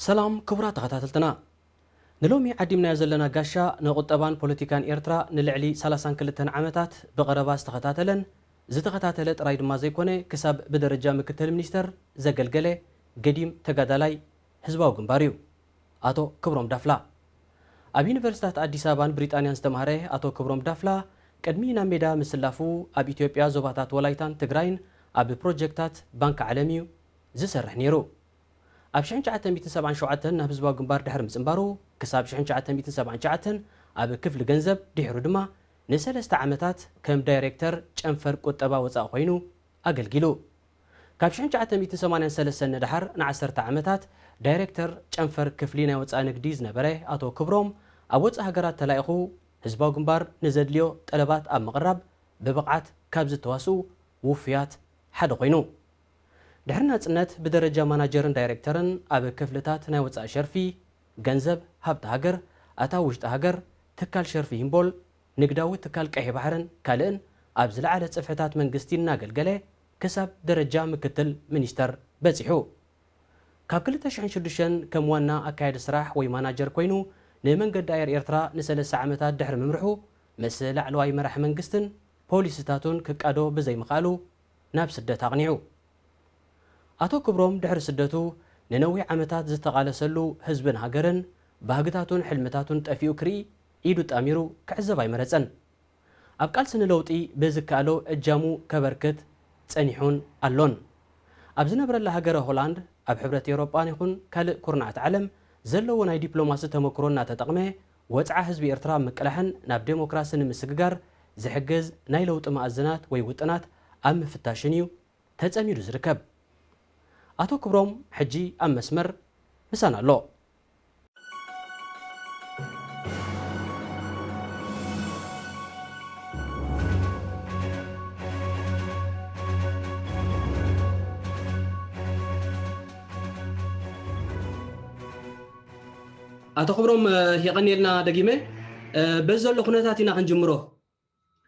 سلام كبرات تغتاتلتنا نلومي عديمنا يزلنا قاشا نقطبان بوليتيكان إيرترا نلعلي 32 عامتات بغرباس تغتاتلن زتغتاتلت رايد ما زيكوني كساب بدرجة مكتل منيستر زقلقلي قديم تقادالاي حزباو قنباريو آتو كبروم دافلا أب يونيفرسيتات أديس أبان بريطانيان استمهاري آتو كبروم دافلا قدمينا ميدا مسلافو أب إثيوبيا زوباتات ولايتان تقراين أب بروجكتات بنك عالميو زسرح نيرو أب شحن شعتن 277 نهب زباق قنبار دحر مسنبارو كساب شحن شعتن 277 أب كفل جنزب دحرو دما نسلست عامتات كم دايركتر جنفر كتبا وصا خوينو أقلقلو كاب شحن شعتن 283 دحر نعسرت عامتات دايركتر جنفر كفلينا وصا نقديز نبره أتو كبروم أب وصا هقرات تلايخو هزباق قنبار نزدليو طلبات أب مقرب ببقعات كابز تواسو وفيات حد خوينو دحرنا صنت بدرجة ماناجرن دايركترن أب كفلتات ناي وصا شرفي ገንዘብ ሃብቲ ሃገር ኣታዊ ውሽጢ ሃገር ትካል ሸርፊ ሂምቦል ንግዳዊ ትካል ቀይሕ ባሕርን ካልእን ኣብ ዝለዓለ ፅፍሕታት መንግስቲ እናገልገለ ክሳብ ደረጃ ምክትል ሚኒስተር በፂሑ ካብ 2006 ከም ዋና ኣካያዲ ስራሕ ወይ ማናጀር ኮይኑ ንመንገዲ ኣየር ኤርትራ ን3 ዓመታት ድሕሪ ምምርሑ ምስ ላዕለዋይ መራሒ መንግስትን ፖሊስታቱን ክቃዶ ብዘይምኽኣሉ ናብ ስደት ኣቕኒዑ ኣቶ ክብሮም ድሕሪ ስደቱ ننوي عمتات زتقال سلو حزبن هاجرن باهجتاتون حلمتاتون تفيو كري إيدو تأميرو كعزباي مرزن أبقال سنلوتي بزكالو الجامو كبركت تسانيحون اللون أبزنا برلا هاجر هولاند أب حبرة أوروبا يكون كال كورنعة عالم زلو وناي دبلوماسي تمكرونا تتقمه وتسعى حزب إرترا مكلحن ناب ديموكراسي نمسجر زحجز نايلوت مأزنات ويوتنات أم فتاشنيو تتأميرو زركب أتو كبروم حجي أم مسمر مسانا لو أتو كبروم يغني لنا دقيمة بزول لخناتاتنا خنجمرو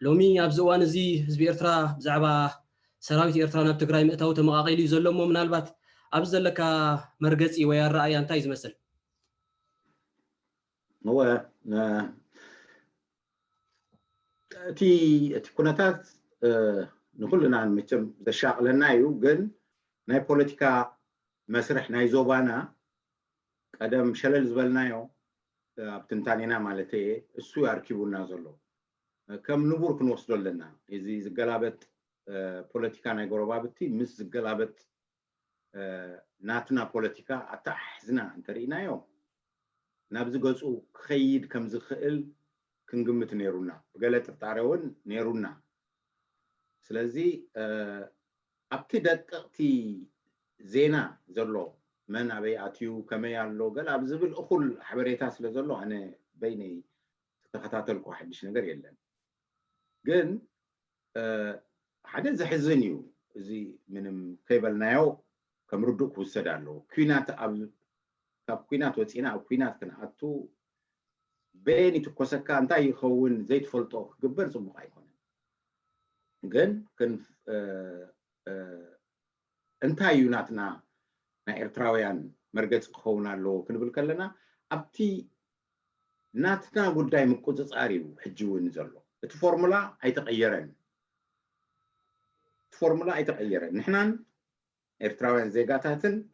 لومي أبزوان زي زبي إرترا بزعبا سراويت إرترا ناب تقراي مئتاو تمقاقيلي زلمو من البات أبزل لك مرقصي ويا الرأي أنت يزمثل هو تي كونتات نقولنا عن متم الشغل نايو جن ناي بوليتيكا مسرح ناي زوبانا قدم شلل زبلنايو بتنتانينا مالتي السو يركبونا زلو كم نبور كنوصل لنا إذا زقلابت بوليتيكا ناي غروبابتي مس زقلابت ناتنا بوليتيكا أتحزنا انترينا يوم نابز قصو خيد كم زخيل كنقمت نيرونا بقالت التعرون نيرونا سلازي أبتدت أغتي زينا زلو من أبي أتيو كما يالو قال أبزبل أخل حبريتا سلازلو أنا بيني تخطاتلك واحد مش نقر يلن قن حدا زحزنيو زي من كيبل نايو كم ردوك وسدالو كوينات كاب كوينات وتسينا أو كوينات كان أتو بيني تكوسكا أنتاي يخون زيت فلتو قبر سمو قايكون جن كن أنتاي يوناتنا نا إرتراويان مرقز خونا لو كنبل كلنا أبتي ناتنا قداي مكوزس آريو حجيو نزلو الفورمولا هيتغيرن الفورمولا هيتغيرن نحن إرتراويان زيغاتاتن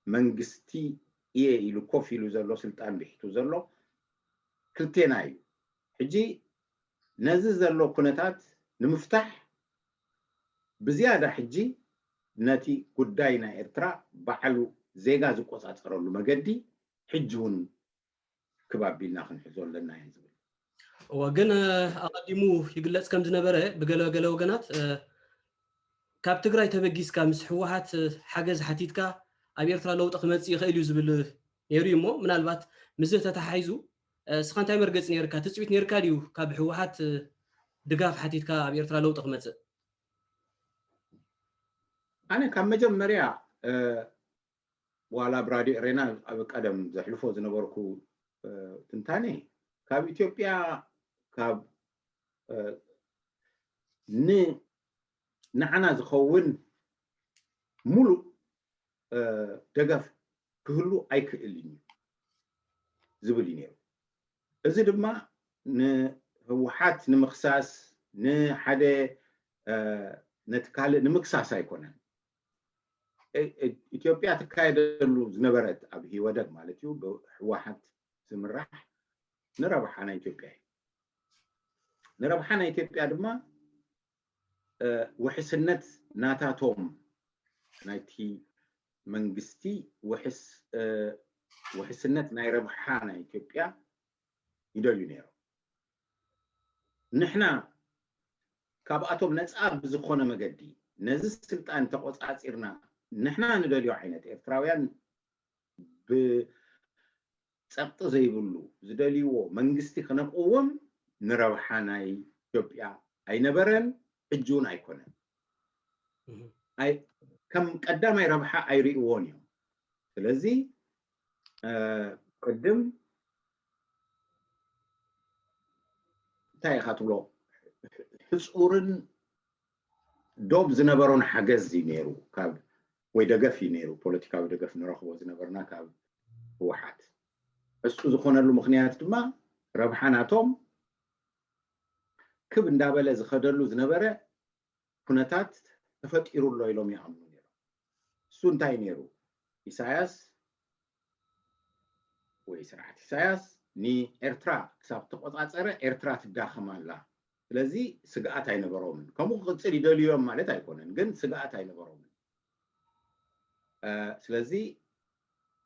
منغستي إيه إلو كوفي إلو زلو سلطان بيحتو زلو كلتيناي حجي نزل زلو كونتات نمفتح بزيادة حجي ناتي قداينا إرترا بعلو زيغا زقوص أتقرلو مقدي حجون كباب بينا خنحزون لنا ينزل وقن أقدمو يقلت كم زنبره بقلو قنات كاب تقراي تبقيس كامس حوحات حاجز حتيتكا أبي إرترا لو تقمت يخيلو زبل يريمو من البات مزه تحيزو سخان تايمر قص نيركا تسويت نيركا ديو كاب حوحات دقاف حتيتكا أبي إرترا لو تقمت أنا كم مجمريا ولا برادي رينا أبك أدم زحلفو زنبركو تنتاني كاب إثيوبيا كاب نعنا زخون ملو دقف كهلو أي كإلني زبلي نيرو إذا دما هو حات نمخساس حدا نتكلم نمخساس أيقونن إثيوبيا تكايدلو زنبرت أبي ودك مالتيو بواحد زمرح نربح أنا إثيوبيا دما وحسنت ناتاتهم نايتي منجستي وحسنت ناي ربحانا إثيوبيا يدلو نيرو نحنا كاباتهم نصاب بزخونه مقدي نزل سلطان تقوصاصيرنا نحنا ندليو عينت إرتراويان بصبط زيبلو زدليو منجستي خنقوم نربحانا إثيوبيا أي نبرن حجون أيكونن أي كم قدام أي ربحا أي ريوونيو ስለዚህ قدم تاي خاطلو حصورن دوب زنبرون حجز نيرو كاب ወይ ደገፍ ነይሩ ፖለቲካዊ ደገፍ ንረኽቦ ዝነበርና ካብ ህወሓት እሱ ዝኾነሉ ምኽንያት ድማ ረብሓናቶም ክብ እንዳበለ ዝኸደሉ ዝነበረ ኩነታት ተፈጢሩሎ ኢሎም ይኣምኑ ነይሮም እሱ እንታይ ነይሩ ኢሳያስ ወይ ስርዓት ኢሳያስ ንኤርትራ ክሳብ ተቆፃፀረ ኤርትራ ትዳኸማላ ስለዚ ስግኣት ኣይነበሮምን ከምኡ ክቅፅል ይደልዮም ማለት ኣይኮነን ግን ስግኣት ኣይነበሮምን ስለዚ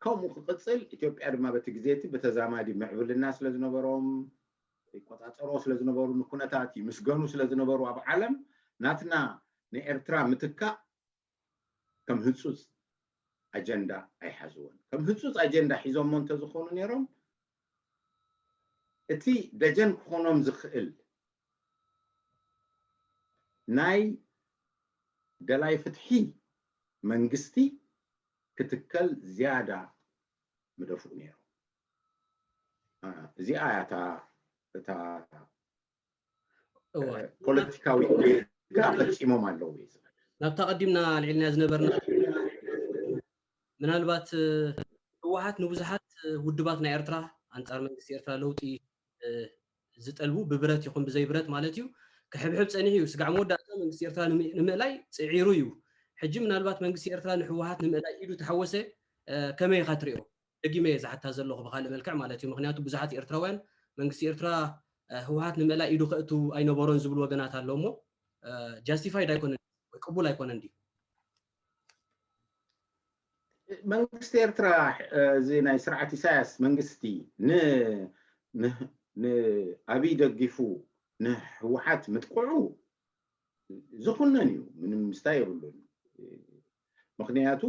ከምኡ ክቅፅል ኢትዮጵያ ድማ በቲ ግዜቲ በተዛማዲ ምዕብልና ስለዝነበሮም ይቆፃፀሮ ስለዝነበሩ ኩነታት ይምስገኑ ስለዝነበሩ ኣብ ዓለም ናትና ንኤርትራ ምትካ ከም ህፁፅ ኣጀንዳ ኣይሓዝውን ከም ህፁፅ ኣጀንዳ ሒዞም እንተዝኾኑ ነይሮም እቲ ደጀን ክኾኖም ዝኽእል ናይ ደላይ ፍትሒ መንግስቲ ክትከል ዝያዳ ምደፍኡ ነይሩ እዚኣ እታ ፖለቲካዊ ጋፈፂሞም ኣለዉ ናብታ ቀዲምና ልዕልና ዝነበርና ምናልባት ህወሓት ንብዙሓት ውድባት ናይ ኤርትራ አንጻር መንግስቲ ኤርትራ ለውጢ ዝጠልቡ ብብረት ይኹን ብዘይ ብረት ማለት እዩ ክሕብሕብ ፀኒሑ እዩ ስጋዕ መወዳእታ መንግስቲ ኤርትራ ንምእላይ ፅዒሩ እዩ ሕጂ ምናልባት መንግስቲ ኤርትራ ንህወሓት ንምእላይ ኢዱ ተሓወሰ ከመይ ኢኻ ትሪኦ ደጊመ ዝሓታ ዘለኹ ብካልእ መልክዕ ማለት እዩ ምክንያቱ ብዙሓት ኤርትራውያን መንግስቲ ኤርትራ ህወሓት ንምእላይ ኢዱ ከእቱ ኣይነበሮን ዝብሉ ወገናት ኣለዎ እሞ ጃስቲፋይድ ኣይኮነን ወይ ቅቡል ኣይኮነን ድዩ መንግስቲ ኤርትራ እዚ ናይ ስርዓት ኢሳያስ መንግስቲ ንኣብይ ደጊፉ ንህወሓት ምጥቅዑ ዝኹነን እዩ ምንም ምስታይ የብሉን ምክንያቱ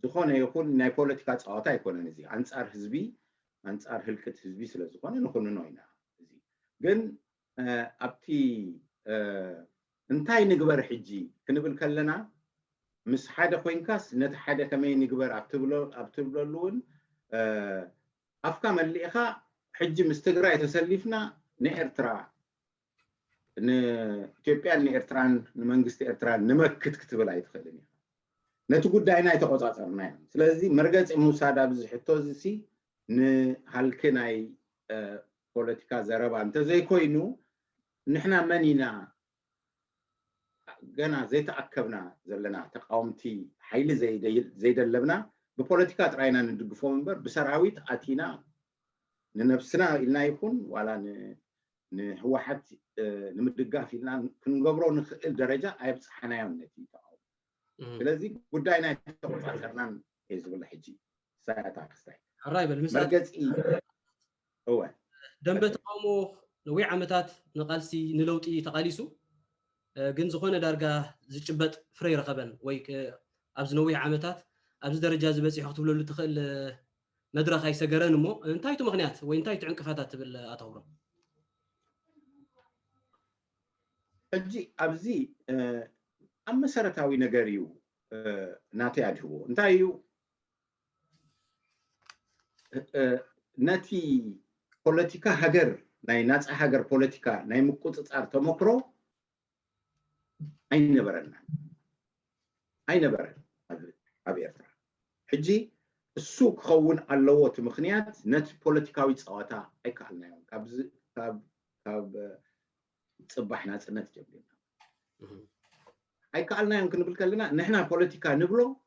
ዝኾነ ይኹን ናይ ፖለቲካ ፀዋታ ኣይኮነን እዚ አንጻር ህዝቢ አንጻር ህልቅት ህዝቢ ስለዝኾነ ንኹንኖ ኢና እዚ ግን ኣብቲ እንታይ ንግበር ሕጂ ክንብል ከለና ምስ ሓደ ኮይንካስ ነቲ ሓደ ከመይ ንግበር ኣብትብለሉ እውን ኣፍካ መሊእኻ ሕጂ ምስ ትግራይ ተሰሊፍና ንኤርትራ ንኢትዮጵያ ንኤርትራን ንመንግስቲ ኤርትራን ንመክት ክትብል ኣይትኽእልን ኢኻ ነቲ ጉዳይና ኣይተቆፃፀርና እዮም ስለዚ መርገፂ ምውሳድ ኣብዚ ሕቶ እዚ ንሃልኪ ናይ ፖለቲካ ዘረባ እንተዘይኮይኑ ንሕና መን ኢና ገና ዘይተኣከብና ዘለና ተቃወምቲ ሓይሊ ዘይደለብና ብፖለቲካ ጥራይና ንድግፎም እምበር ብሰራዊት ኣቲና ንነብስና ኢልና ይኹን ዋላ ንህወሓት ንምድጋፍ ኢልና ክንገብሮ ንኽእል ደረጃ ኣይብፅሓናዮም ነቲ ተቃውሞ ስለዚ ጉዳይና ተቆፃፀርናን እየ ዝብለ ሕጂ ሳያታ ክስታይ ሕራይ በል ምስ መርገፂ እወ ደንበ ተቃውሞ ነዊዕ ዓመታት ንቃልሲ ንለውጢ ተቃሊሱ ግን ዝኾነ ዳርጋ ዝጭበጥ ፍረ ይረኸበን ወይ ኣብዚ ነዊሕ ዓመታት ኣብዚ ደረጃ ዝበፂሑ ክትብለሉ ትኽእል መድረኽ ኣይሰገረን እሞ እንታይ ቱ ምክንያት ወይ እንታይ ቱ ዕንቅፋታት ትብል ኣተውሮ ሕጂ ኣብዚ ኣብ መሰረታዊ ነገር እዩ ናተይ ኣድህቦ እንታይ እዩ ነቲ ፖለቲካ ሃገር ናይ ናፃ ሃገር ፖለቲካ ናይ ምቁፅፃር ተመክሮ ኣይነበረን ኣብ ኤርትራ حجي السوق خون علوت مخنيات نت بوليتيكاوي صواتا اي كالنايو كاب صباحنا صنت جبلنا اي كالنايو كنبل كلنا نحنا بوليتيكا نبلو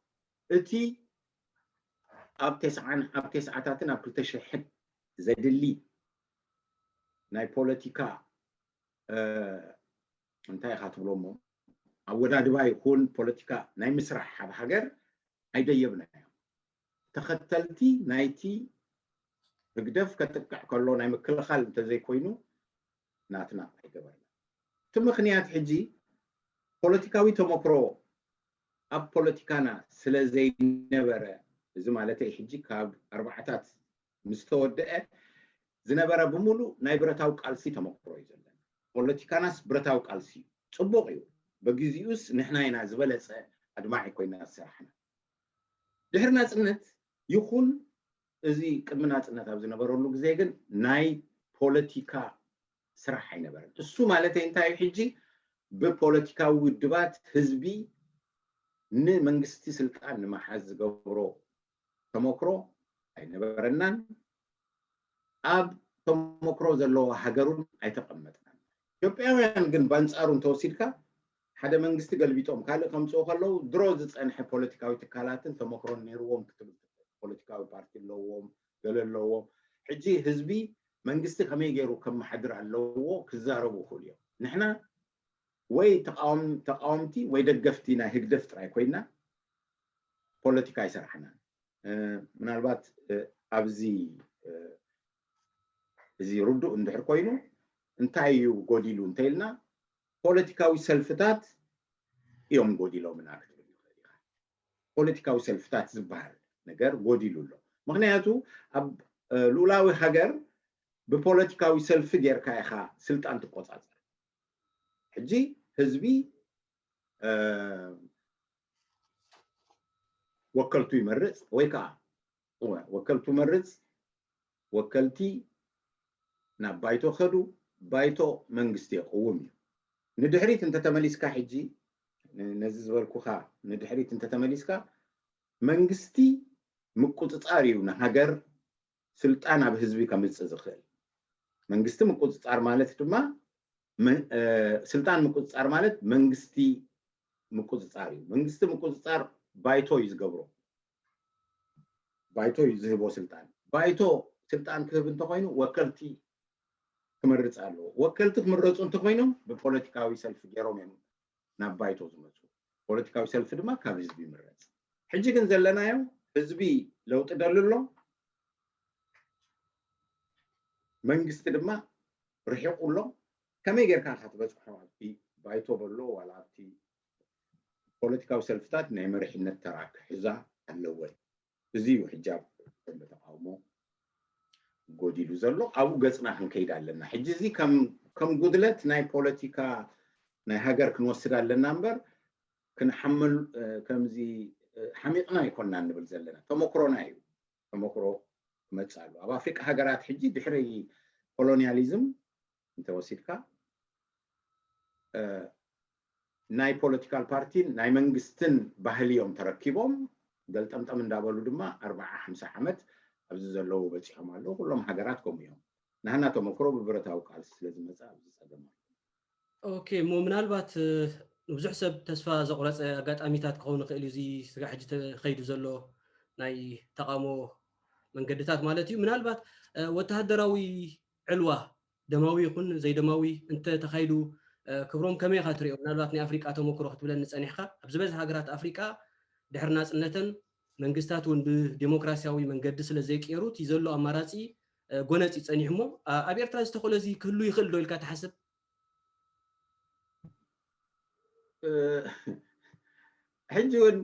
اتي اب تسعاتنا اب تشحن زدلي ناي بوليتيكا انتي خاطبلومو اودادبا يكون بوليتيكا ناي مسرح بحجر ايديبنا تختلتي نايتي بقدف كتقع كله ناي مكلخال انت زي كوينو ناتنا ايغبرنا تمخنيات حجي بوليتيكاوي تمكرو اب بوليتيكانا سلا زي نبره زي مالتي حجي كاب اربعتات مستودئ زنبره بمولو ناي برتاو قالسي تمكرو يزلنا بوليتيكاناس برتاو قالسي صبوقيو بغيزيوس نحنا هنا زبلص ادماعي كوينا سرحنا دحرنا صنت يكون ازي قدمنا صنت ابز نبرولو غزي كن ناي بوليتيكا سرح ينبر እሱ ማለት እንታይ ሕጂ በፖለቲካዊ ውድባት ህዝቢ ንመንግስቲ ስልጣን ማሐዝ ገብሮ ተሞክሮ አይነበረናን አብ ተሞክሮ ዘሎ ሀገሩን አይተቀመጥናን ኢትዮጵያውያን ግን ባንጻሩን ተወሲድካ ሓደ መንግስቲ ገልቢጦም ካልእ ከምጾ ከለው ድሮ ዝጸንሐ ፖለቲካዊ ትካላትን ተሞክሮ ነይርዎም ክትብል ፖለቲካዊ ፓርቲ ኣለዎም ገለለዎም ሕጂ ህዝቢ መንግስቲ ከመይ ገይሩ ከም ማሕድር ኣለዎ ክዛረቡ ይኽእሉ ንሕና ወይ ተቃወምቲ ወይ ደገፍቲ ናይ ህግደፍ ጥራይ ኮይና ፖለቲካ ይሰርሐና ምናልባት ኣብዚ እዚ ሩዱ እንድሕር ኮይኑ እንታይ እዩ ጎዲሉ እንተይልና ፖለቲካዊ ሰልፍታት እዮም ጎዲሎምና ክትብል ይኽእል ኢኻ ፖለቲካዊ ሰልፍታት ዝበሃል ነገር ጎዲሉ ኣሎ ምክንያቱ ኣብ ሉላዊ ሃገር بpolitikaዊ ሰልፍ ጌርካ ኢኻ ስልጣን ትቆጻጸር ሕጂ ህዝቢ ወከልቱ ይመርጽ ወይ ከዓ ወከልቱ መርጽ ወከልቲ ናብ ባይቶ ኸዱ ባይቶ መንግስቲ ይقوم እዩ ንድሕሪት እንተ ተመሊስካ ሕጂ ነዚ ዝበልኩኻ ንድሕሪት እንተ ተመሊስካ መንግስቲ ምቁጽጻር እዩ ንሃገር ስልጣን ኣብ ህዝቢ ከምጽእ ዝኽእል መንግስቲ ምቁጽጻር ማለት ድማ ስልጣን ምቁጽጻር ማለት መንግስቲ ምቁጽጻር እዩ መንግስቲ ምቁጽጻር ባይቶ ይዝገብሮ ባይቶ ይዝህቦ ስልጣን ባይቶ ስልጣን ክህብ እንተኮይኑ ወከልቲ ክመርጽ ኣለዎ ወከልቲ ክመርጹ እንተኮይኖም በፖለቲካዊ ሰልፍ ገይሮም እዮም ናብ ባይቶ ዝመጹ ፖለቲካዊ ሰልፍ ድማ ካብ ህዝቢ ይመርጽ ሕጂ ግን ዘለናዮ ህዝቢ ለውጥ ደልሎ መንግስቲ ድማ ርሒቁሎ ከመይ ጌርካ ክትበጽሖ ኣብቲ ባይቶ በሎ ዋላ ኣብቲ ፖለቲካዊ ሰልፍታት ናይ መሪሕነት ተራክ ሒዛ ኣለወ እዚ እዩ ሕጃብ ተቃውሞ ጎዲሉ ዘሎ ኣብኡ ገጽና ክንከይድ ኣለና ሕጂ እዚ ከም ጉድለት ናይ ፖለቲካ ናይ ሃገር ክንወስድ ኣለና እምበር ክንሐምል ከምዚ ሓሚቕና ይኮንና ንብል ዘለና ተሞክሮና እዩ ተሞክሮ መጻሉ ኣብ አፍሪካ ሃገራት ሕጂ ድሕሪ ኮሎኒያሊዝም እንተወሲድካ ናይ ፖለቲካል ፓርቲ ናይ መንግስትን ባህልዮም ተረኪቦም ገልጠምጠም እንዳበሉ ድማ 40-50 ዓመት ኣብዚ ዘለው በጽሖም ኣለዉ ኩሎም ሃገራት ከምኡ እዮም ንሕና ተሞክሮ ብብረታዊ ቃልሲ ስለዝመጻ ኣብዚ ጸገም ኦኬ ምናልባት ብዙሕ ሰብ ተስፋ ዘቁረፀ ኣጋጣሚታት ክኸውን ይኽእል እዩ እዚ ስጋ ሕጂ ተኸይዱ ዘሎ ናይ ተቃውሞ መንገድታት ማለት እዩ ምናልባት ወተሃደራዊ ዕልዋ ደማዊ ይኹን ዘይደማዊ እንተ ተኻይዱ ክብሮም ከመይ ኢኻ ትሪኦ ምናልባት ናይ ኣፍሪቃ ተሞክሮ ክትብለኒ ጸኒሕካ ኣብ ዝበዝሕ ሃገራት ኣፍሪቃ ድሕሪ ናጽነተን መንግስታት እውን ብዲሞክራሲያዊ መንገዲ ስለ ዘይቀይሩት ዘሎ ኣማራጺ ጎነፂ ጸኒሑ እሞ ኣብ ኤርትራ ዝተኸሎ እዚ ክህሉ ይኽእል ዶ ኢልካ ትሓስብ ሕጂ እውን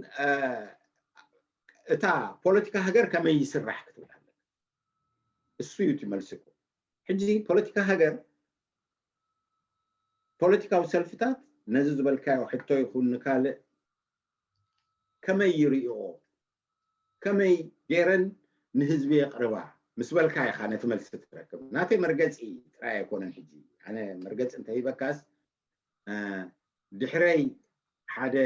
እታ ፖለቲካ ሃገር ከመይ ይስራሕ ክትብል ኣለካ እሱ እዩ ትመልስኩ ሕጂ ፖለቲካ ሃገር ፖለቲካዊ ሰልፍታት ነዚ ዝበልካዮ ሕቶ ይኹን ካልእ ከመይ ይርኢኦ ከመይ ገይረን ንህዝቢ የቕርባ ምስ በልካ ኢኻ ነቲ መልሲ ትረክብ ናተይ መርገፂ ጥራይ ኣይኮነን ሕጂ ኣነ መርገፂ እንተይበካስ ድሕረይ ሓደ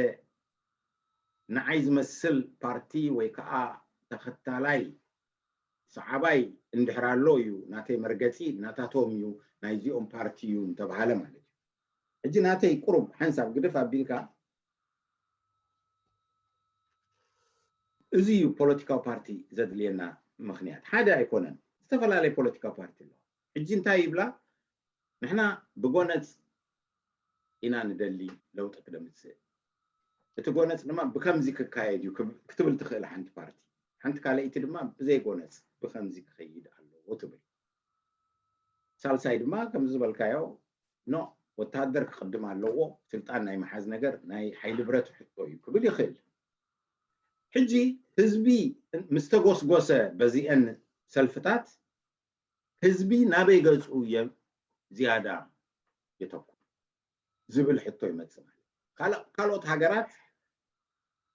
ንዓይ ዝመስል ፓርቲ ወይ ከዓ ተኸታላይ ሰዓባይ እንድሕራሎ እዩ ናተይ መርገፂ ናታቶም እዩ ናይዚኦም ፓርቲ እዩ እንተባሃለ ማለት እዩ ሕጂ ናተይ ቁሩብ ሓንሳብ ግድፍ ኣቢልካ እዚ እዩ ፖለቲካዊ ፓርቲ ዘድልየና ምክንያት ሓደ ኣይኮነን ዝተፈላለዩ ፖለቲካዊ ፓርቲ ኣሎ ሕጂ እንታይ ይብላ ንሕና ብጎነፅ ኢና ንደሊ ለውጢ ክደምፅእ እቲ ጎነፅ ድማ ብከምዚ ክካየድ እዩ ክትብል ትኽእል ሓንቲ ፓርቲ ሓንቲ ካልአይቲ ድማ ብዘይ ጎነፅ ብከምዚ ክኸይድ ኣለዎ ትብል ሳልሳይ ድማ ከም ዝበልካዮ ኖ ወታደር ክቅድም ኣለዎ ስልጣን ናይ መሓዝ ነገር ናይ ሓይሊ ብረት ሕቶ እዩ ክብል ይኽእል ሕጂ ህዝቢ ምስተጎስጎሰ በዚአን ሰልፍታት ህዝቢ ናበይ ገፁ ዝያዳ የተኩር ዝብል ሕቶ ይመጽእ ካልኦት ሃገራት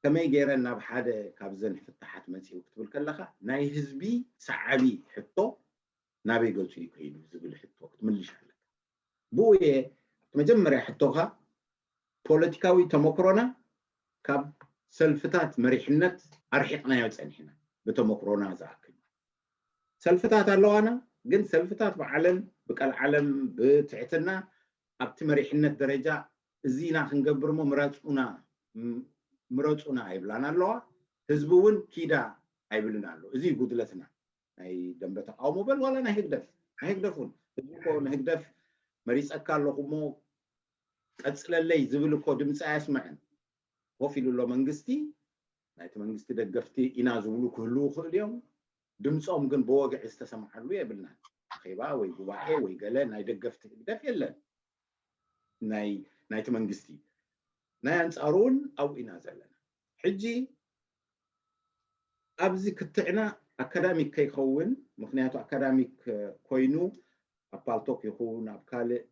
ከመይ ገይረን ናብ ሓደ ካብዘን ፍትሓት መጺኡ ክትብል ከለኻ ናይ ህዝቢ ሰዓቢ ሕቶ ናበይ ገፁ ይከይዱ ዝብል ሕቶ ክትምልሽ ኣለካ ብኡ መጀመርያ ሕቶኻ ፖለቲካዊ ተመክሮና ካብ ሰልፍታት መሪሕነት ኣርሒቕናዮ ፀኒሕና ብተመክሮና ዝኣክል ሰልፍታት ኣለዋና ግን ሰልፍታት ብዓለም ብቀልዓለም ብትዕትና ኣብቲ መሪሕነት ደረጃ እዚና ክንገብርሞ ምረፁና ኣይብላና ኣለዋ ህዝቢ እውን ኪዳ ኣይብልና ኣሎ እዚ ጉድለትና ናይ ደንበ ተቃውሞ በል ዋላ ናይ ህግደፉን ህዝቢ እኮ ንህግደፍ መሪፀካ ኣለኹ እሞ ቀፅለለይ ዝብል እኮ ድምፂ ኣያስምዕን ኮፍ ኢሉ ኣሎ መንግስቲ ናይቲ መንግስቲ ደገፍቲ ኢና ዝብሉ ክህልው ይኽእል እዮም ድምፆም ግን ብወግዒ ዝተሰምዓሉ የብልና ኼባ ወይ ጉባኤ ወይ ገለ ናይ ደገፍቲ ህግደፍ የለን ናይቲ መንግስቲ ናይ አንፃሩን ኣብኡ ኢና ዘለና ሕጂ ኣብዚ ክትዕና ኣካዳሚክ ከይኸውን ምክንያቱ ኣካዳሚክ ኮይኑ ኣብ ፓልቶክ ይኹን ኣብ ካልእ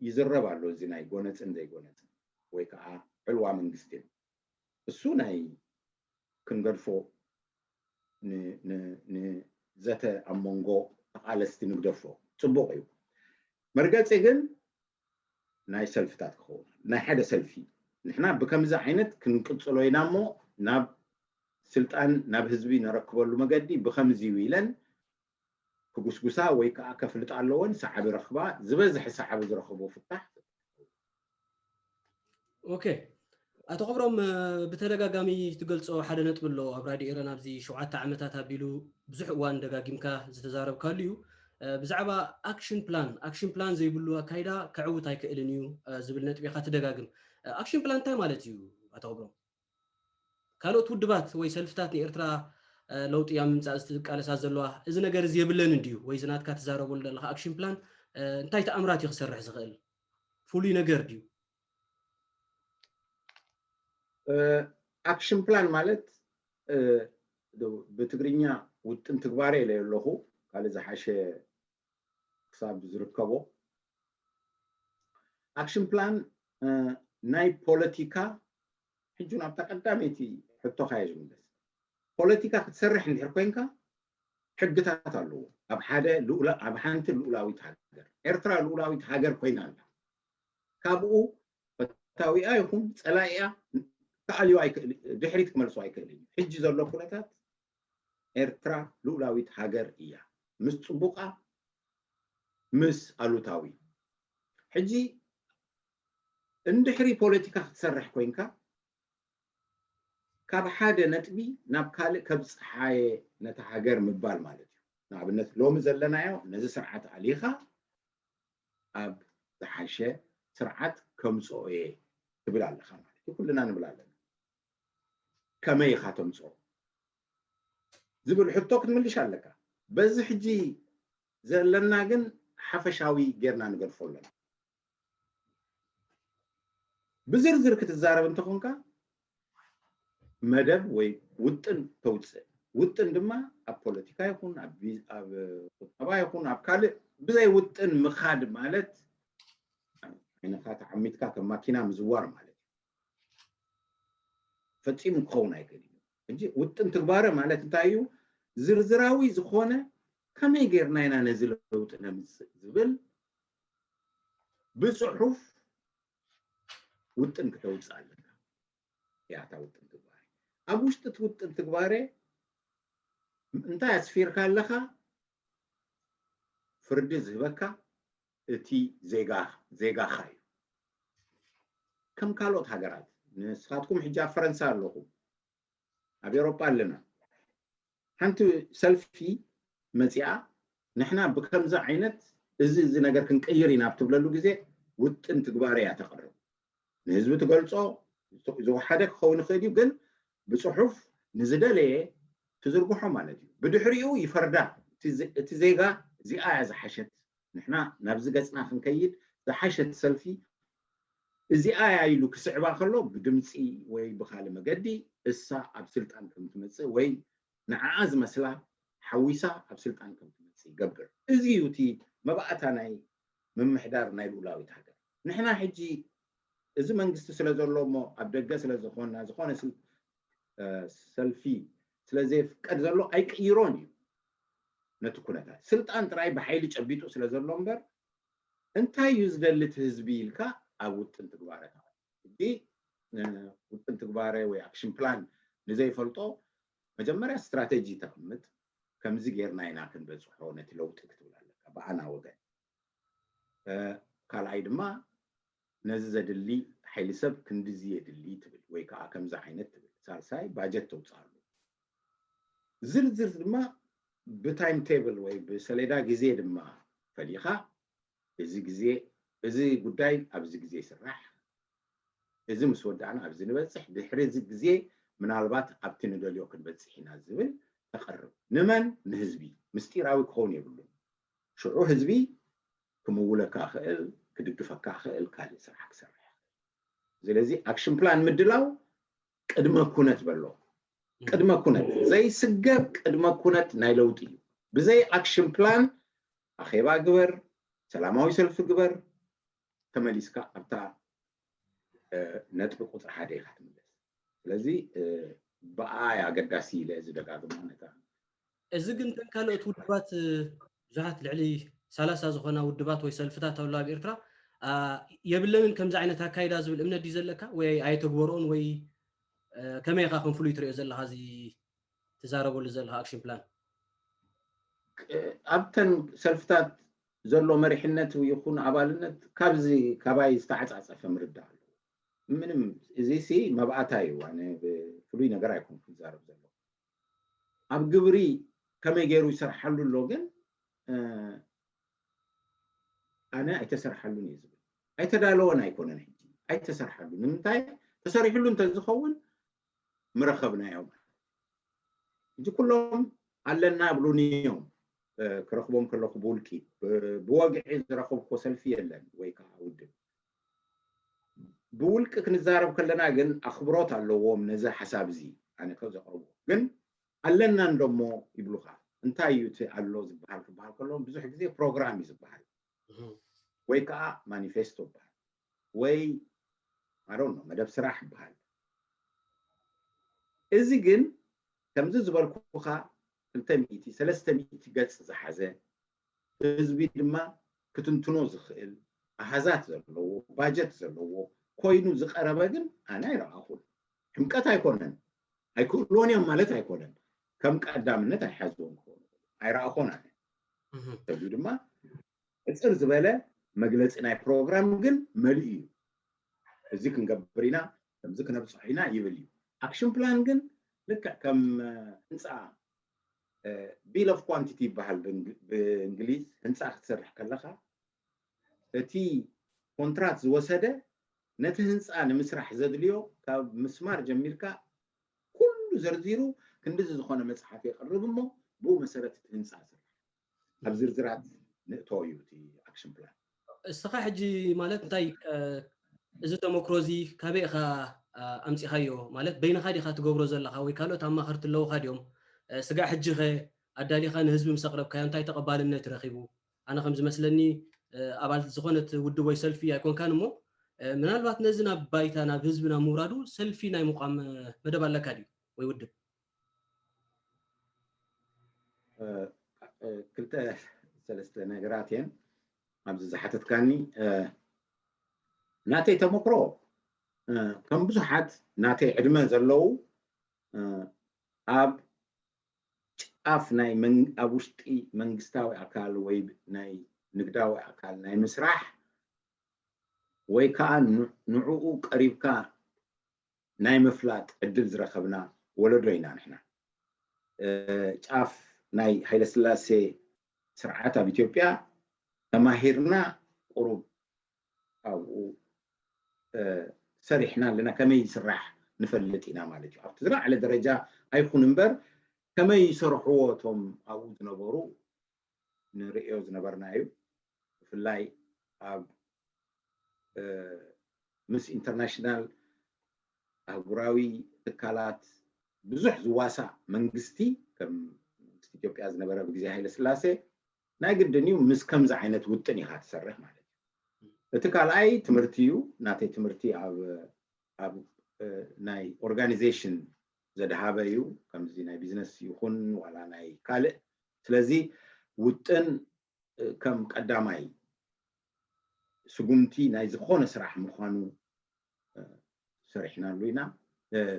ይዝረብ ኣሎ እዚ ናይ ጎነፅን ዘይጎነፅን ወይ ከዓ ዕልዋ መንግስቲ እሱ ናይ ክንገድፎ ንዘተ ኣብ መንጎ ተቃለስቲ ንግደፎ ፅቡቅ እዩ መርገፂ ግን ናይ ሰልፍታት ክኸውን ናይ ሓደ ሰልፊ ንሕና ብከምዚ ዓይነት ክንቅፅሎ ኢና እሞ ናብ ስልጣን ናብ ህዝቢ ነረክበሉ መገዲ ብከምዚ ኢለን ክጉስጉሳ ወይ ከዓ ከፍልጥ ኣለዎን ሰዓቢ ረኽባ ዝበዝሐ ሰዓቢ ዝረኽቦ ፍታሕ ኦኬ ኣቶ ኸብሮም ብተደጋጋሚ ትገልጾ ሓደ ነጥብ ኣሎ ኣብ ራድዮ ኤረና ኣብዚ 7 ዓመታት ኣቢሉ ብዙሕ እዋን ደጋጊምካ ዝተዛረብካሉ እዩ ብዛዕባ ኣክሽን ፕላን ዘይብሉ ኣካይዳ ክዕውት ኣይክእልን እዩ ዝብል ነጥቢ ኢኻ ትደጋግም ኣክሽን ፕላን እንታይ ማለት እዩ ኣቶ ኸብሮም ካልኦት ውድባት ወይ ሰልፍታት ንኤርትራ ለውጢ ኣብ ምምፃእ ዝቃለሳ ዘለዋ እዚ ነገር እዚ የብለን እንድዩ ወይ ዝናትካ ትዛረበሉ ዘለካ ኣክሽን ፕላን እንታይ ተኣምራት እዩ ክሰርሕ ዝኽእል ፍሉይ ነገር ድዩ ኣክሽን ፕላን ማለት ብትግርኛ ውጥን ትግባረ ኢለ ኣለኹ ካልእ ዝሓሸ ክሳብ ዝርከቦ ኣክሽን ፕላን ናይ ፖለቲካ ሕጂ ናብታ ቀዳመይቲ ሕቶኻ እየ ዝምለስ ፖለቲካ ክትሰርሕ እንድሕር ኮይንካ ሕግታት ኣለዎ ኣብ ሓንቲ ልኡላዊት ሃገር ኤርትራ ልኡላዊት ሃገር ኮይና ኣላ ካብኡ ፈታዊኣ ይኹን ፀላኢኣ ተኣልዩ ድሕሪት ክመልሶ ኣይክእል እዩ ሕጂ ዘሎ ኩነታት ኤርትራ ልኡላዊት ሃገር እያ ምስ ፅቡቃ ምስ ኣሉታዊ ሕጂ እንድሕሪ ፖለቲካ ክትሰርሕ ኮይንካ ካብ ሓደ ነጥቢ ናብ ካልእ ከብፅሓየ ነታ ሃገር ምባል ማለት እዩ ንኣብነት ሎሚ ዘለናዮ ነዚ ስርዓት ኣሊኻ ኣብ ዝሓሸ ስርዓት ከምፅኦ እየ ትብል ኣለኻ ማለት እዩ ኩልና ንብል ኣለና ከመይ ኢኻ ተምፅኦ ዝብል ሕቶ ክትምልሽ ኣለካ በዚ ሕጂ ዘለና ግን ሓፈሻዊ ጌርና ንገድፎ ኣለና ብዝርዝር ክትዛረብ እንተኾንካ መደብ ወይ ውጥን ተውፅእ ውጥን ድማ ኣብ ፖለቲካ ይኹን ኣብ ቁጠባ ይኹን ኣብ ካልእ ብዘይ ውጥን ምኻድ ማለት ዓይንኻ ተዓሚትካ ከም ማኪና ምዝዋር ማለት እዩ ፈፂሙ ክኸውን ኣይክእል እዩ እንጂ ውጥን ትግባረ ማለት እንታይ እዩ ዝርዝራዊ ዝኾነ ከመይ ጌርና ኢና ነዚ ለውጢ ነምፅእ ዝብል ብፅሑፍ ውጥን ክተውፅእ ኣለካ ያታ ውጥን ትግባረ ኣብ ውሽጢ ውጥን ትግባረ انت اسفير كالخا فرد زهبكا اتي زيغا خاي كم كالوت هاجرات نسخاتكم حجاب فرنسا لكم ابي اوروبا لنا حنتو سلفي مزيا نحنا بكمزه عينت እዚ ነገር ክንቀይር ኢና ብትብለሉ ግዜ ውጥን ትግባርያ ተቀርብ ንህዝቢ ትገልጾ ዝወሓደ ክኸውን ይኽእል እዩ ግን ብጽሑፍ ንዝደለየ ትዝርግሖ ማለት እዩ ብድሕሪኡ ይፈርዳ እቲ ዜጋ እዚኣ ዝሓሸት ንሕና ናብዚ ገጽና ክንከይድ ዝሓሸት ሰልፊ እዚኣ ኢሉ ክስዕባ ከሎ ብድምፂ ወይ ብኻልእ መገዲ እሳ ኣብ ስልጣን ከም ትመጽእ ወይ ንዓዓ ዝመስላ ሓዊሳ ኣብ ስልጣን ከም ትመጽእ ይገብር እዚ እዩ እቲ مبعثا ناي من محدار ناي الأولوية هذا نحنا حجي إذا ما نقصت سلزلوا ما أبدأ سلزخونا زخونا سلفي سلزيف كذلوا أي كإيراني نتكون هذا سلطان تراي بحيلك أبيتو سلزلوا مبر أنت يزدل لتهزبيلك أو تنتقباره دي وتنتقباره وأكشن بلان نزاي فلتو مجمرة استراتيجي تقمت كم زغير ناينا كن بزحونه تلو تكتب بعنا وجه قال عيدما نزد اللي حيلسب كندزيد اللي تبل ويكا كم زعينت تبل صار ساي باجت توصل زرزر ما بتايم تيبل وي بسليدا غزي دما فليخا ازي غزي ازي غداي ابزي غزي يسرح ازي مسودعنا ابزي نبصح بحري زي غزي منالبات ابتي ندليو كنبصحينا زبل تقرب نمن نهزبي مستيراوي كون يبلو شعو حزبي كمولك اخل كدقفك اخل كالي سرحك سرح زلازي اكشن بلان مدلاو قدما كونت بلو قدما كونت زي سقب قدما كونت نايلوتي بزي اكشن بلان اخيبا قبر سلاماوي سلف قبر تماليسكا ابتا نطبق قطر حادي خاتملس لذي بقى يا قداسي لازي دقاق مانتا እዚ ግን ካልኦት ውድባት ዛት ልዕሊ 30 ዝኾና ውድባት ወይ ሰልፍታት ኣውላ ብኤርትራ የብለምን ከምዚ ዓይነት ኣካይዳ ዝብል እምነት ዲ ዘለካ ወይ ኣይተግበሮን ወይ ከመይ ካ ክንፍሉ ይትሪኦ ዘለካ እዚ ተዛረበሉ ዘለካ ኣክሽን ፕላን ኣብተን ሰልፍታት ዘሎ መሪሕነት ይኹን ኣባልነት ካብዚ ከባይ ዝተዓጻጸፈ ምርዳእ ኣሎ ምንም እዚ ሲ መብኣታ እዩ ኣነ ፍሉይ ነገር ኣይኮን ክዛረብ ዘሎ ኣብ ግብሪ ከመይ ገይሩ ይሰርሓሉ ኣሎ ግን أنا أتسرحلون يزبل أيتدالون أيكونن حجي أيتسرحلون نمتاي تسرحلون تزخون مرخبنا يوم يجي كلهم علنا بلوني يوم كرخبهم كله قبولكي بواقع رخب خسلفيا لن ويكا ود بولك كنزارب كلنا جن أخبرات على اللوم نزا حساب زي أنا كذا قربو جن علنا ندمو يبلغها انتاي يوتي على اللوز بحال كلهم بزح زي بروجرام يزبحال ويكا مانيفستو بحال وي I don't know مدب سراح بحال إذا جن كمزة زبالكوخا 300 قص زحزة إذا بيدما كتنتنو زخيل أحزات زلوا باجت زلوا كوينو زقربا جن أنا يراخون حمكات هيكونن هيكون يوم مالت هيكونن كم قدامنا تحزون كون يراخون أنا تبيدما እጽር ዝበለ መግለጽና ፕሮግራም ግን መልዩ እዚ ክንገብርና ከምዚ ክነብጽሒና ይብል እዩ አክሽን ፕላን ግን ልክ ከም ህንጻ ቢል ኦፍ ኳንቲቲ ይባሃል በእንግሊዝ ህንጻ ክትሰርሕ ከለኻ እቲ ኮንትራክት ዝወሰደ ነቲ ህንጻ ንምስራሕ ዘድልዮ ካብ ምስማር ጀሚርካ ኩሉ ዘርዚሩ ክንድዚ ዝኾነ መጽሓፍ ይቀርብ እሞ ብኡ መሰረት እቲ ህንጻ ስራሕ ኣብ ዝርዝራት نتويوتي أكشن بلان. استخا حجي مالت نتاي إذا تمكروزي كابي خا أمسي خايو مالت بين خادي خا تجبر زل خاوي كالو تام خرت اللو خاديوم استقا حجي خا أدالي خان هزبي مسقرب كيان تاي تقبال النت رخيبو أنا خمس مثلني أبال زخونة ودو وي سلفي يكون كان مو من الوقت نزنا بايتنا بهزبنا مرادو سلفي ناي مقام مدب على كادي ويودب. كنت ثلاثة نجاراتين أبز زحتت كاني ناتي تمكرو كم بزحت ناتي عدمة زلو أب ጫፍ ናይ ኣብ ውሽጢ መንግስታዊ ኣካል ወይ ናይ ንግዳዊ ኣካል ናይ ምስራሕ ወይ ከዓ ንዕኡ ቀሪብካ ናይ ምፍላጥ ዕድል ዝረኸብና ወለዶ ኢና ንሕና ጫፍ ናይ ሃይለ ስላሴ ስርዓት ኣብ ኢትዮጵያ ተማሂርና ቁሩብ ኣብኡ ሰሪሕና ኣለና ከመይ ይስራሕ ንፈልጥ ኢና ማለት እዩ ኣብቲ ዝለዓለ ደረጃ ኣይኹን እምበር ከመይ ይሰርሕዎ እቶም ኣብኡ ዝነበሩ ንሪኦ ዝነበርና እዩ ብፍላይ ኣብ ምስ ኢንተርናሽናል ኣህጉራዊ ትካላት ብዙሕ ዝዋሳእ መንግስቲ ከም መንግስቲ ኢትዮጵያ ዝነበረ ብግዜ ሃይለ ስላሴ ናይ ግድን እዩ ምስ ከምዚ ዓይነት ውጥን ኢኻ ትሰርሕ ማለት እዩ እቲ ካልኣይ ትምህርቲ እዩ ናተይ ትምህርቲ ኣብ ናይ ኦርጋናይዜሽን ዘድሃበ እዩ ከምዚ ናይ ቢዝነስ ይኹን ዋላ ናይ ካልእ ስለዚ ውጥን ከም ቀዳማይ ስጉምቲ ናይ ዝኾነ ስራሕ ምዃኑ ሰሪሕናሉ ኢና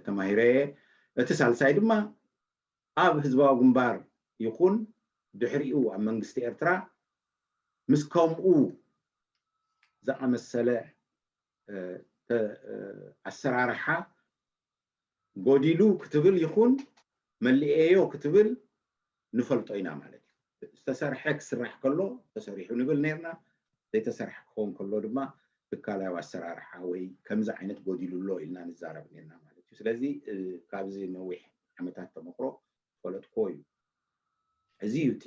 ተማሂረ እቲ ሳልሳይ ድማ ኣብ ህዝባዊ ግንባር ይኹን ድሕሪኡ ኣብ መንግስቲ ኤርትራ ምስ ከምኡ ዝኣመሰለ ኣሰራርሓ ጎዲሉ ክትብል ይኹን መሊአዮ ክትብል ንፈልጦ ኢና ማለት እዩ ዝተሰርሐ ክስራሕ ከሎ ተሰሪሑ ንብል ነርና ዘይተሰርሐ ክኸውን ከሎ ድማ ትካላዊ ኣሰራርሓ ወይ ከምዚ ዓይነት ጎዲሉሎ ኢልና ንዛረብ ነርና ማለት እዩ ስለዚ ካብዚ ነዊሕ ዓመታት ተመክሮ ፈለጥኮ እዩ እዚ እዩ እቲ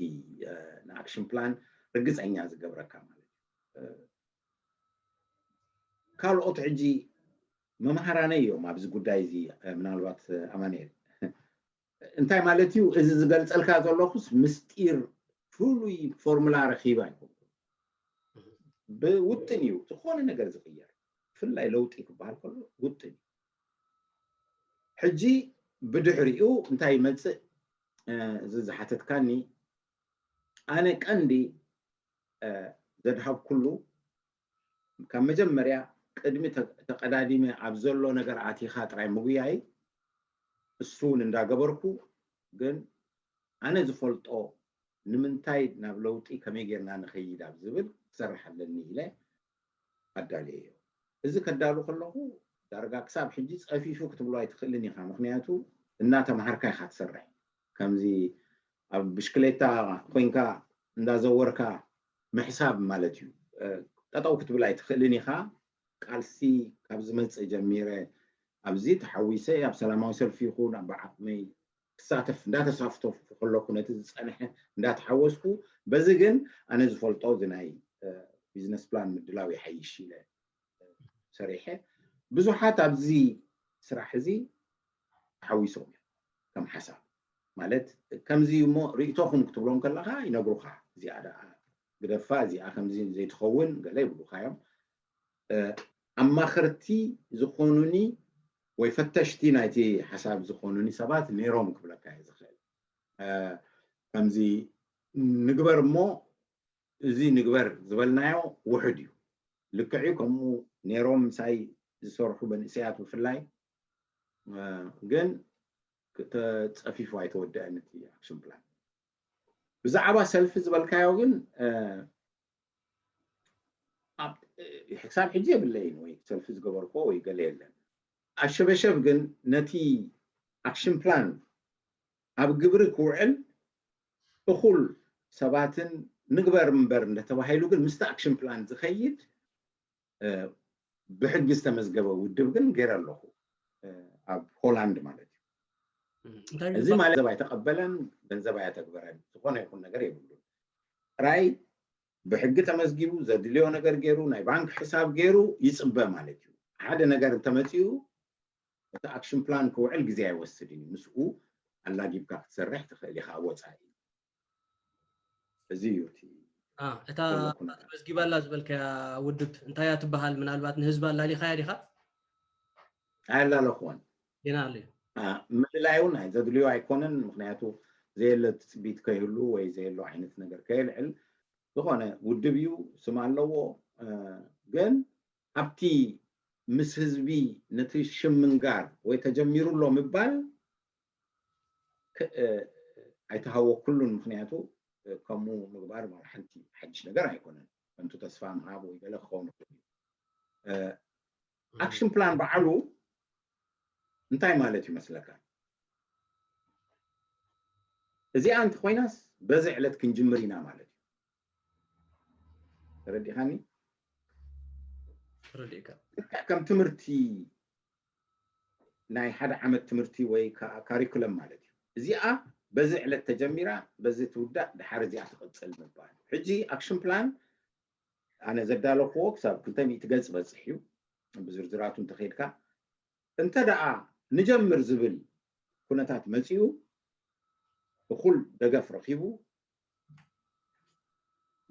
ንኣክሽን ፕላን ርግፀኛ ዝገብረካ ማለት እዩ ካልኦት ሕጂ መምሃራነ እዮም ኣብዚ ጉዳይ እዚ ምናልባት ኣማንኤል እንታይ ማለት እዩ እዚ ዝገልፀልካ ዘለኹስ ምስጢር ፍሉይ ፎርሙላ ረኺባ ይኹን ብውጥን እዩ ዝኾነ ነገር ዝቕየር ብፍላይ ለውጢ ክበሃል ከሎ ውጥን ሕጂ ብድሕሪኡ እንታይ ይመፅእ እዚ ዝሓተትካኒ ኣነ ቀንዲ ዘድሃብ ኩሉ ካብ መጀመርያ ቅድሚ ተቀዳዲመ ኣብ ዘሎ ነገር ኣቲኻ ጥራይ ምጉያይ እሱን እንዳገበርኩ ግን ኣነ ዝፈልጦ ንምንታይ ናብ ለውጢ ከመይ ጌርና ንኸይድ ኣብ ዝብል ክሰርሕ ኣለኒ ኢለ ኣዳልየ እዚ ከዳሉ ከለኹ ዳርጋ ክሳብ ሕጂ ፀፊፉ ክትብሎ ኣይትኽእልን ኢኻ ምክንያቱ እናተምሃርካ ኢኻ ትሰርሕ ከምዚ ኣብ ብሽክሌታ ኮይንካ እንዳዘወርካ ምሕሳብ ማለት እዩ ጠጠው ክትብል ኣይትኽእልን ኢኻ ቃልሲ ካብ ዝመፅእ ጀሚረ ኣብዚ ተሓዊሰ ኣብ ሰላማዊ ሰልፊ ይኹን ኣብ ዓቕመይ ክሳተፍ እንዳተሳተፍኩ ከለኩ ነቲ ዝፀንሐ እንዳተሓወስኩ በዚ ግን ኣነ ዝፈልጦ እዚ ናይ ቢዝነስ ፕላን ምድላው ይሓይሽ ኢለ ሰሪሐ ብዙሓት ኣብዚ ስራሕ እዚ ተሓዊሶም ከም ሓሳብ ማለት ከምዚ እሞ ርእቶኹም ክትብሎም ከለኻ ይነግሩኻ እዚኣ ግደፋ እዚኣ ከምዚ ዘይትኸውን ገለ ይብሉኻ እዮም ኣማኽርቲ ዝኾኑኒ ወይ ፈተሽቲ ናይቲ ሓሳብ ዝኾኑኒ ሰባት ነይሮም ክብለካ እየ ዝኽእል ከምዚ ንግበር እሞ እዚ ንግበር ዝበልናዮ ውሕድ እዩ ልክዕ እዩ ከምኡ ነይሮም ምሳይ ዝሰርሑ መንእሰያት ብፍላይ ግን ተፀፊፉ ኣይተወድአን እቲ ኣክሽን ፕላን ብዛዕባ ሰልፊ ዝበልካዮ ግን حساب حجي بالليل وي تلفز قبركو وي قال لي الشبشب قن نتي اكشن بلان اب قبرك وعل اخول سباتن نقبر منبر نتوهيلو قن مستا اكشن بلان زخيد بحق استمزقبه ودب قن غير الله اب هولاند مالتي زي ما زباي تقبلا بنزباي تقبرن تكون يكون نغير يقولوا راي بحق تمزجيبو زدليو نجار جيرو ناي بانك حساب جيرو يصبى مالتيو هذا نجار تمتيو اكشن بلان كوعل غزي يوسدني مسؤو الله يجيبك تسرح تخلي خاوصاي زيوتي اتا تمزجيبا لا زبلك يا ودب انت يا تبهال من البات نهزب الله لي خير يخا لا لا اخوان ينالي من لا يونا زدليو ايكونن مخنياتو زي اللي تثبيت كيلو وي زي لو عينت نجار كيلعل ዝኾነ ውድብ እዩ ስም ኣለዎ ግን ኣብቲ ምስ ህዝቢ ነቲ ሽምንጋር ወይ ተጀሚሩሎ ምባል ኣይተሃወ ኩሉን ምክንያቱ ከምኡ ምግባር ማለት ሓንቲ ሓድሽ ነገር ኣይኮነን እንቱ ተስፋ ምሃብ ወይ ገለ ክኸውን ይኽእል ኣክሽን ፕላን በዓሉ እንታይ ማለት ይመስለካ እዚኣ እንተ ኮይናስ በዚ ዕለት ክንጅምር ኢና ማለት እዩ ተረዲኻኒ ረዲእካ ከም ትምህርቲ ናይ ሓደ ዓመት ትምህርቲ ወይ ካሪኩለም ማለት እዩ እዚኣ በዚ ዕለት ተጀሚራ በዚ ትውዳእ ድሓር እዚኣ ትቕፅል ምባል ሕጂ ኣክሽን ፕላን ኣነ ዘዳለኽዎ ክሳብ 200 ገጽ በፅሕ እዩ ብዝርዝራቱ እንተኸይድካ እንተ ደኣ ንጀምር ዝብል ኩነታት መፂኡ እኹል ደገፍ ረኺቡ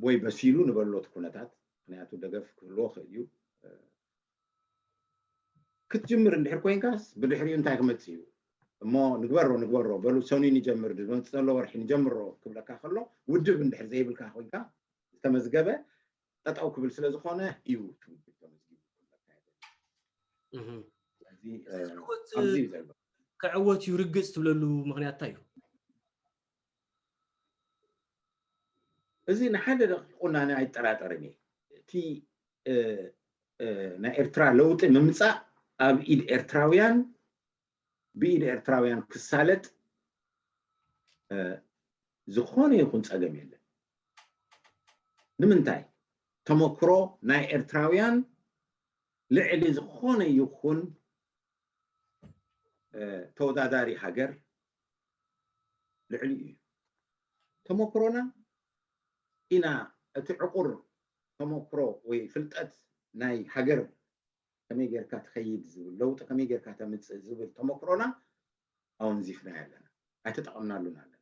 ወይ በሲሉ ንበሎት ኩነታት ምክንያቱ ደገፍ ክህልዎ ክእል እዩ ክትጅምር እንድሕር ኮንካስ ብድሕሪኡ እንታይ ክመፅእ እዩ እሞ ንግበሮ በሉ ሰኒ ንጀምር ዝመፅእ ዘሎ ወርሒ ንጀምሮ ክብለካ ከሎ ውድብ እንድሕር ዘይብልካ ኮይንካ ዝተመዝገበ ጠጠው ክብል ስለ ዝኾነ እዩ ትውድብ ተመዝጊቡ ኣብዚ ዘሎ ክዕወት ይርግፅ ትብለሉ ምክንያት እንታይ እዩ እዚ ንሓደ ደቂቁና ኣይጠራጠርን እቲ ናይ ኤርትራ ለውጢ ምምፃእ ኣብ ኢድ ኤርትራውያን ብኢድ ኤርትራውያን ክሳለጥ ዝኾነ ይኹን ፀገም የለን ንምንታይ ተመክሮ ናይ ኤርትራውያን ልዕሊ ዝኾነ ይኹን ተወዳዳሪ ሃገር ልዕሊ እዩ ተመክሮና ኢና እቲ ዕቁር ተመክሮ ወይ ፍልጠት ናይ ሃገር ከመይ ጌርካ ትኸይድ ዝብል ለውጢ ከመይ ጌርካ ተምፅእ ዝብል ተመክሮና ኣወንዚፍና ኣለና ኣይተጠቐምናሉን ኣለና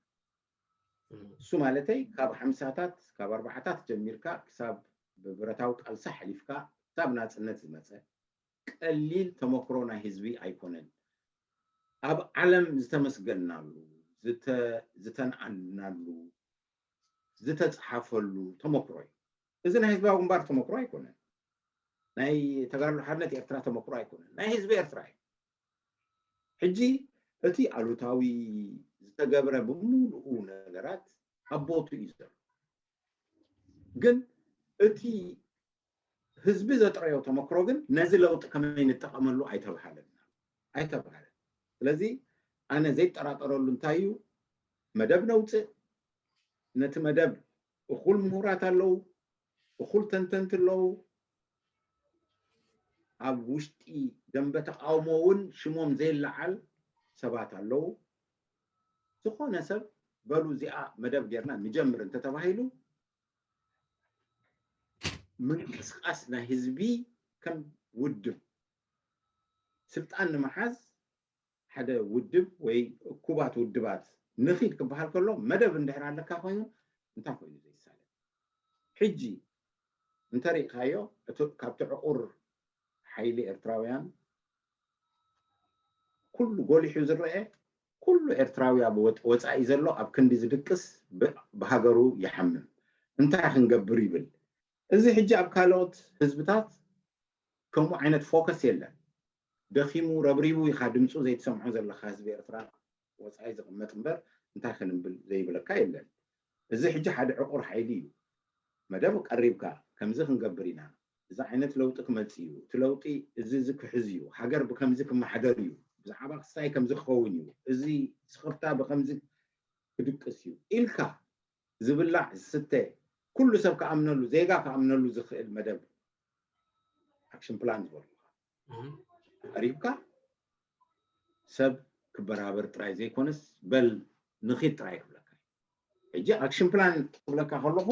እሱ ማለተይ ካብ 50ታት ካብ 40ታት ጀሚርካ ክሳብ ብብረታዊ ቃልሳ ሓሊፍካ ክሳብ ናፅነት ዝመፀ ቀሊል ተመክሮ ናይ ህዝቢ ኣይኮነን ኣብ ዓለም ዝተመስገናሉ ዝተንኣናሉ ዝተፅሓፈሉ ተመክሮ እዩ እዚ ናይ ህዝባዊ ግንባር ተመክሮ ኣይኮነን ናይ ተጋድሎ ሓድነት ኤርትራ ተመክሮ ኣይኮነን ናይ ህዝቢ ኤርትራ እዩ ሕጂ እቲ ኣሉታዊ ዝተገብረ ብምሉኡ ነገራት ኣቦቱ እዩ ዘሎ ግን እቲ ህዝቢ ዘጥረዮ ተመክሮ ግን ነዚ ለውጢ ከመይ ንጠቐመሉ ኣይተባሃለን ስለዚ ኣነ ዘይጠራጠረሉ እንታይ እዩ መደብ ነውፅእ ነቲ መደብ እኹል ምሁራት ኣለዉ እኹል ተንተንቲ ኣለዉ ኣብ ውሽጢ ደንበ ተቃውሞ እውን ሽሞም ዘይለዓል ሰባት ኣለዉ ዝኾነ ሰብ በሉ እዚኣ መደብ ጌርና ንጀምር እንተተባሂሉ ምንቅስቃስ ናይ ህዝቢ ከም ውድብ ስልጣን ንምሓዝ ሓደ ውድብ ወይ እኩባት ውድባት ንኺድ ክበሃል ከሎ መደብ እንድሕር ኣለካ ኮይኑ እንታይ ኮይኑ ዘይሳለ ሕጂ እንተሪእካዮ ካብቲ ዕቁር ሓይሊ ኤርትራውያን ኩሉ ጎሊሑ ዝረአ ኩሉ ኤርትራዊ ኣብ ወፃኢ ዘሎ ኣብ ክንዲ ዝድቅስ ብሃገሩ ይሓምም እንታይ ክንገብር ይብል እዚ ሕጂ ኣብ ካልኦት ህዝብታት ከምኡ ዓይነት ፎከስ የለን ደኺሙ ረብሪቡ ኢኻ ድምፁ ዘይትሰምዖ ዘለካ ህዝቢ ኤርትራ ወፃኢ ዝቕመጥ እምበር እንታይ ክንብል ዘይብለካ የለን እዚ ሕጂ ሓደ ዕቁር ሓይሊ እዩ መደብ ቀሪብካ ከምዚ ክንገብር ኢና እዚ ዓይነት ለውጢ ክመፅእ እዩ እቲ ለውጢ እዚ ክሕዝ እዩ ሃገር ብከምዚ ክመሓደር እዩ ብዛዕባ ክሳይ ከምዚ ክኸውን እዩ እዚ ስኽርታ ብከምዚ ክድቅስ እዩ ኢልካ ዝብላዕ ዝስተ ኩሉ ሰብ ከኣምነሉ ዜጋ ከኣምነሉ ዝኽእል መደብ ኣክሽን ፕላን ዝበልካ ቀሪብካ ሰብ ክበራበር ጥራይ ዘይኮነስ በል ንኺድ ጥራይ ክብለካ ሕጂ ኣክሽን ፕላን ክብለካ ከለኹ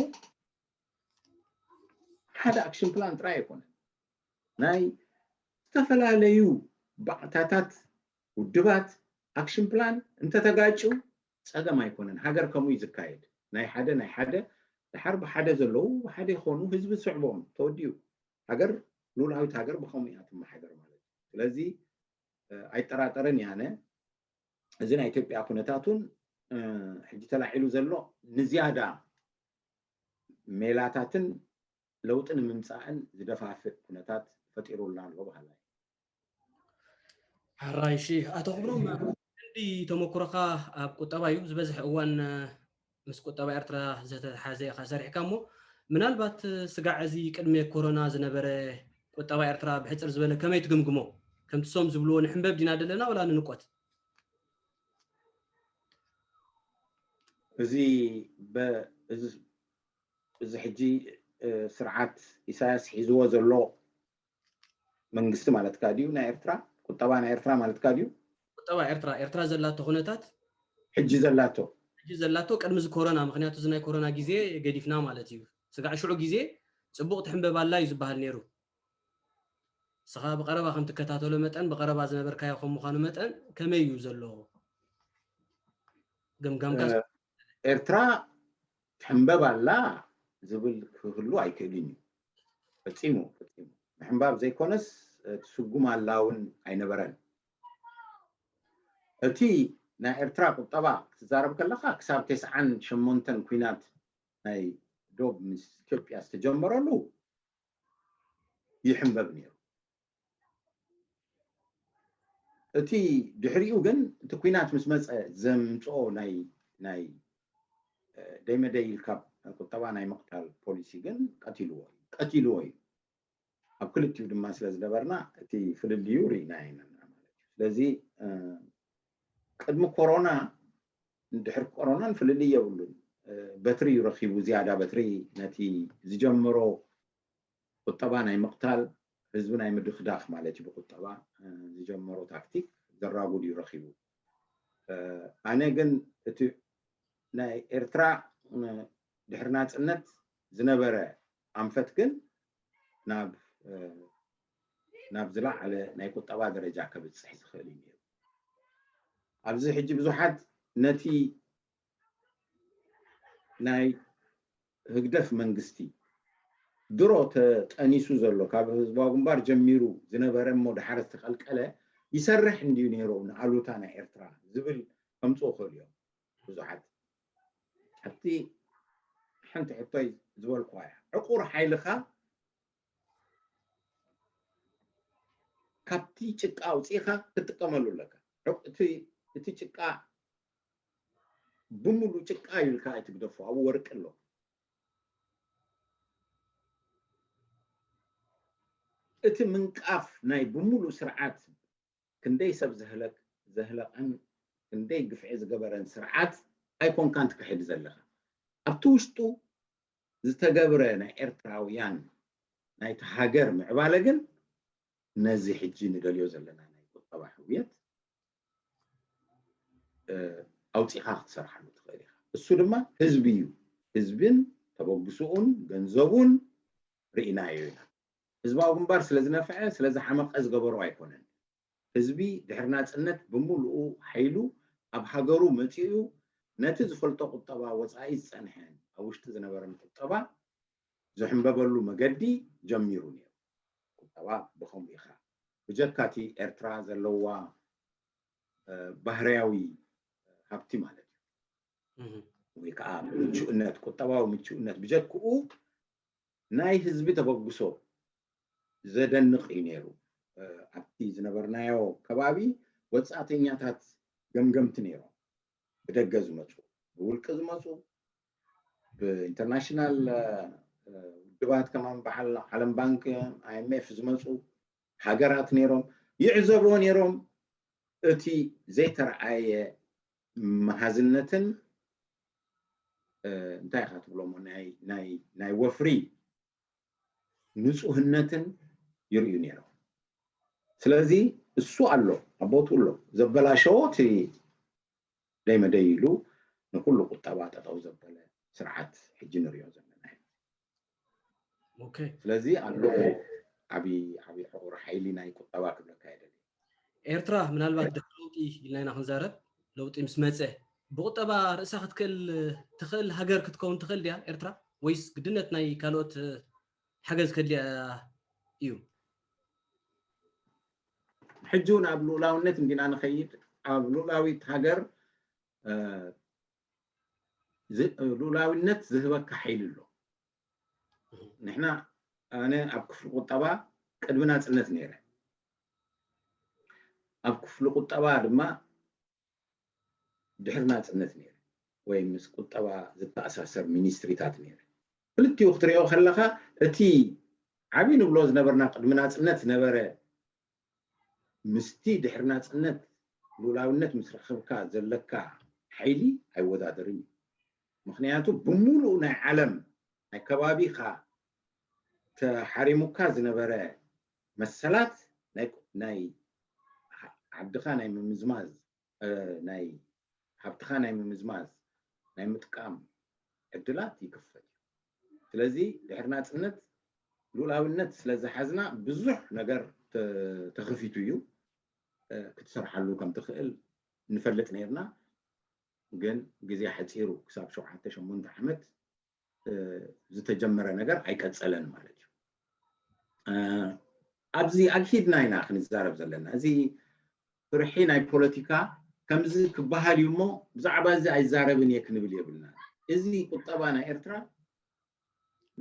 ሓደ ኣክሽን ፕላን ጥራይ ኣይኮነን ናይ ዝተፈላለዩ ባዕታታት ውድባት ኣክሽን ፕላን እንተተጋጩ ፀገም ኣይኮነን ሃገር ከምኡ እዩ ዝካየድ ናይ ሓደ ድሓር ብሓደ ዘለዉ ብሓደ ይኾኑ ህዝቢ ዝስዕቦም ተወዲኡ ሃገር ሉላዊት ሃገር ብከምኡ እያ ትመሓደር ማለት እዩ ስለዚ ኣይጠራጠረን ያነ እዚ ናይ ኢትዮጵያ ኩነታቱን ሕጂ ተላዒሉ ዘሎ ንዝያዳ ሜላታትን ለውጥን ምምፃእን ዝደፋፍእ ኩነታት ፈጢሩልና ኣሎ ባህላ ሓራይ ሺ ኣቶ ክብሮም دي تمكرخا قطبا يو زبزح اوان مس قطبا ኤርትራ ዘተሓዘ خسرحካ ሞ ምናልባት ስጋዕ እዚ ቅድሚ ኮሮና ዝነበረ ቁጠባ ኤርትራ ብሕፅር ዝበለ ከመይ ትግምግሞ ከምቲ ሶም ዝብልዎ ንሕንበብ ዲና ደለና ወላ ንንቆት እዚ ሕጂ ስርዓት ኢሳያስ ሒዝዎ ዘሎ መንግስቲ ማለት ካድዩ ናይ ኤርትራ ቁጠባ ናይ ኤርትራ ማለት ካድዩ ቁጠባ ኤርትራ ዘላቶ ኩነታት ሕጂ ዘላቶ ቅድሚ ዝ ኮሮና ምክንያቱ ዝናይ ኮሮና ግዜ ገዲፍና ማለት እዩ ስጋዕ ሽዑ ግዜ ጽቡቕ ትሕንበብ ኣላ እዩ ዝበሃል ነይሩ ስኻ ብቀረባ ከም ትከታተሎ መጠን ብቀረባ ዝነበርካዮ ከም ምዃኑ መጠን ከመይ እዩ ዘሎ ገምጋምካ ኤርትራ ትሕንበብ ኣላ ዝብል ክህሉ ኣይክእልን ፈፂሙ ምሕንባብ ዘይኮነስ ትስጉም ኣላውን ኣይነበረን እቲ ናይ ኤርትራ ቁጠባ ክትዛረብ ከለካ ክሳብ 98 ኩናት ናይ ዶብ ምስ ኢትዮጵያ ዝተጀመረሉ ይሕንበብ ነይሩ እቲ ድሕሪኡ ግን እቲ ኩናት ምስ መፀ ዘምፅኦ ናይ ደይመደይ ኢልካ ቁጠባ ናይ መቕታል ፖሊሲ ግን ቀቲልዎ እዩ ኣብ ክልቲኡ ድማ ስለ ዝነበርና እቲ ፍልልዩ ርኢና ኢና ማለት እዩ ስለዚ ቅድሚ ኮሮና ድሕሪ ኮሮና ፍልልይ የብሉን በትሪ ይረኺቡ ዝያዳ በትሪ ነቲ ዝጀመሮ ቁጠባ ናይ መቕታል ህዝቢ ናይ ምድኽዳኽ ማለት እዩ ብቁጠባ ዝጀመሮ ታክቲክ ዘራጉድ ይረኺቡ ኣነ ግን እቲ ናይ ኤርትራ ድሕሪ ናጽነት ዝነበረ ኣንፈት ግን ናብ ዝለዓለ ናይ ቁጠባ ደረጃ ከብፅሕ ዝኽእል እዩ ኣብዚ ሕጂ ብዙሓት ነቲ ናይ ህግደፍ መንግስቲ ድሮ ተጠኒሱ ዘሎ ካብ ህዝባዊ ግንባር ጀሚሩ ዝነበረ እሞ ድሓር ዝተቐልቀለ ይሰርሕ እንድዩ ነይሩ ንኣሉታ ናይ ኤርትራ ዝብል ከምፅኡ ክእል እዮም ብዙሓት ኣብቲ ሓንቲ ሕቶይ ዝበልኩዋ እያ ዕቁር ሓይልኻ ካብቲ ጭቃ ኣውፂኢኻ ክትጥቀመሉ ኣለካ እቲ ጭቃ ብሙሉእ ጭቃ ኢልካ ኣይትግደፎ ኣብኡ ወርቂ ኣሎ እቲ ምንቃፍ ናይ ብሙሉእ ስርዓት ክንደይ ሰብ ዘህለቐን ክንደይ ግፍዒ ዝገበረን ስርዓት ኣይኮንካን ትክሕድ ዘለኻ ኣብቲ ውሽጡ ዝተገብረ ናይ ኤርትራውያን ናይቲ ሃገር ምዕባለ ግን ነዚ ሕጂ ንደልዮ ዘለና ናይ ቁጠባ ሕውየት ኣውፂኢኻ ክትሰርሓሉ ትኽእል ኢኻ እሱ ድማ ህዝቢ እዩ ህዝብን ተበግሱኡን ገንዘቡን ርኢናዮ ኢና ህዝባዊ ግንባር ስለ ዝነፍዐ ስለ ዝሓመቐ ዝገበሮ ኣይኮነን ህዝቢ ድሕሪ ናጽነት ብሙሉኡ ሓይሉ ኣብ ሃገሩ መፂኡ ነቲ ዝፈልጦ ቁጠባ ወፃኢ ዝፀንሐን ኣብ ውሽጢ ዝነበረን ቁጠባ ዝሕንበበሉ መገዲ ጀሚሩ ነይሩ ቁጠባ ብኸምኡ ኢኻ ብጀካቲ ኤርትራ ዘለዋ ባህርያዊ ሃብቲ ማለት እዩ ወይ ከዓ ምቹእነት ቁጠባዊ ምቹእነት ብጀክኡ ናይ ህዝቢ ተበግሶ ዘደንቕ እዩ ነይሩ ኣብቲ ዝነበርናዮ ከባቢ ወፃእተኛታት ገምገምቲ ነይሮም ብደገ ዝመፁ ብውልቂ ዝመፁ ብኢንተርናሽናል ውድባት ከማን በዓል ዓለም ባንክ IMF ዝመፁ ሃገራት ነይሮም ይዕዘብዎ ነይሮም እቲ ዘይተረኣየ መሃዝነትን እንታይ ኢኻ ትብሎሞ ናይ ወፍሪ ንጹህነትን ይርዩ ነይሮም ስለዚ እሱ ኣሎ ኣቦቱ ኣሎ ዘበላሸዎ እቲ ደይመደይ ኢሉ ንኩሉ ቁጠባ ጠጠው ዘበለ ስርዓት ሕጂ ንሪኦ ዘለና ስለዚ ኣሎ ዓብይ ዕቑር ሓይሊ ናይ ቁጠባ ክብለካ የደልዩ ኤርትራ ምናልባት ለውጢ ኢልና ኢና ክንዛረብ ለውጢ ምስ መፀ ብቁጠባ ርእሳ ክትክእል ሃገር ክትከውን ትኽእል ድያ ኤርትራ ወይስ ግድነት ናይ ካልኦት ሓገዝ ከድልያ እዩ ሕጂ እውን ኣብ ልኡላውነት እንዲና ንኸይድ ኣብ ልኡላዊት ሃገር ልኡላውነት ዝህበካ ሓይሊ ኣሎ ንሕና ኣነ ኣብ ክፍሊ ቁጠባ ቅድሚ ናጽነት ነይረ ኣብ ክፍሊ ቁጠባ ድማ ድሕርና ጽነት ነይሩ ወይ ምስ ቁጠባ ዝተኣሳሰር ሚኒስትሪታት ነይሩ ክልቲኡ ክትሪኦ ከለኻ እቲ ዓብይ ንብሎ ዝነበርና ቅድሚ ናጽነት ነበረ ምስቲ ድሕሪ ናጽነት ሉላውነት ምስ ረኸብካ ዘለካ ሓይሊ ኣይወዳደርን ምክንያቱ ብሙሉእ ናይ ዓለም ናይ ከባቢኻ ተሓሪሙካ ዝነበረ መሰላት ናይ ዓድኻ ናይ ምምዝማዝ ናይ ሃብትኻ ናይ ምምዝማዝ ናይ ምጥቃም ዕድላት ይክፈት ስለዚ ድሕሪ ናጽነት ሉላውነት ስለዝሓዝና ብዙሕ ነገር ተኸፊቱ እዩ ክትሰርሓሉ ከም ትኽእል ንፈልጥ ነርና ግን ግዜ ሓፂሩ ክሳብ 7-8 ዓመት ዝተጀመረ ነገር ኣይቀጸለን ማለት እዩ ኣብዚ ኣኪድና ኢና ክንዛረብ ዘለና እዚ ፍርሒ ናይ ፖለቲካ ከምዚ ክበሃል እዩ እሞ ብዛዕባ እዚ ኣይዛረብን እየ ክንብል የብልና እዚ ቁጠባ ናይ ኤርትራ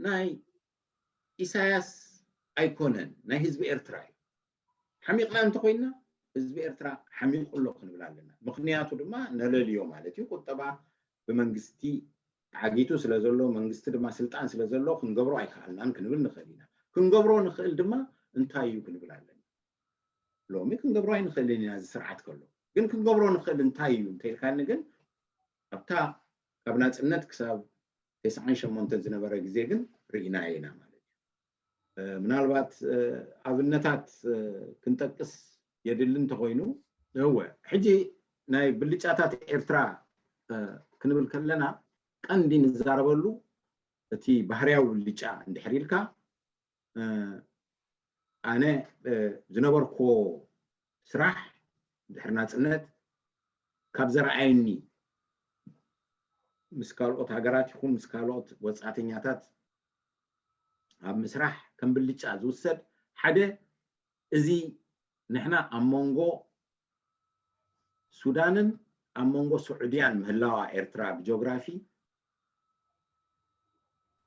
ናይ ኢሳያስ ኣይኮነን ናይ ህዝቢ ኤርትራ እዩ ሓሚቕና እንተኮይና ህዝቢ ኤርትራ ሓሚቑ ኣሎ ክንብል ኣለና ምክንያቱ ድማ ነለልዮ ማለት እዩ ቁጠባ ብመንግስቲ ዓጊቱ ስለዘሎ መንግስቲ ድማ ስልጣን ስለዘሎ ክንገብሮ ኣይከኣልናን ክንብል ንኽእል ኢና ክንገብሮ ንኽእል ድማ እንታይ እዩ ክንብል ኣለና ሎሚ ክንገብሮ ኣይንኽእልን ኢና እዚ ስርዓት ከሎ ግን ክንገብሮ ንኽእል እንታይ እዩ እንተኢልካኒ ግን ኣብታ ካብ ናጽነት ክሳብ 98 ዝነበረ ግዜ ግን ርኢና ኢና ማለት እዩ ምናልባት ኣብነታት ክንጠቅስ የድልን እንተኮይኑ ህወ ሕጂ ናይ ብልጫታት ኤርትራ ክንብል ከለና ቀንዲ ንዛረበሉ እቲ ባህርያዊ ብልጫ እንድሕር ኢልካ ኣነ ዝነበርኮ ስራሕ ድሕሪ ናጽነት ካብ ዘረኣየኒ ምስ ካልኦት ሃገራት ይኹን ምስ ካልኦት ወጻእተኛታት ኣብ ምስራሕ ከም ብልጫ ዝውሰድ ሓደ እዚ ንሕና ኣብ መንጎ ሱዳንን ኣብ መንጎ ስዑድያን ምህላዋ ኤርትራ ብጂኦግራፊ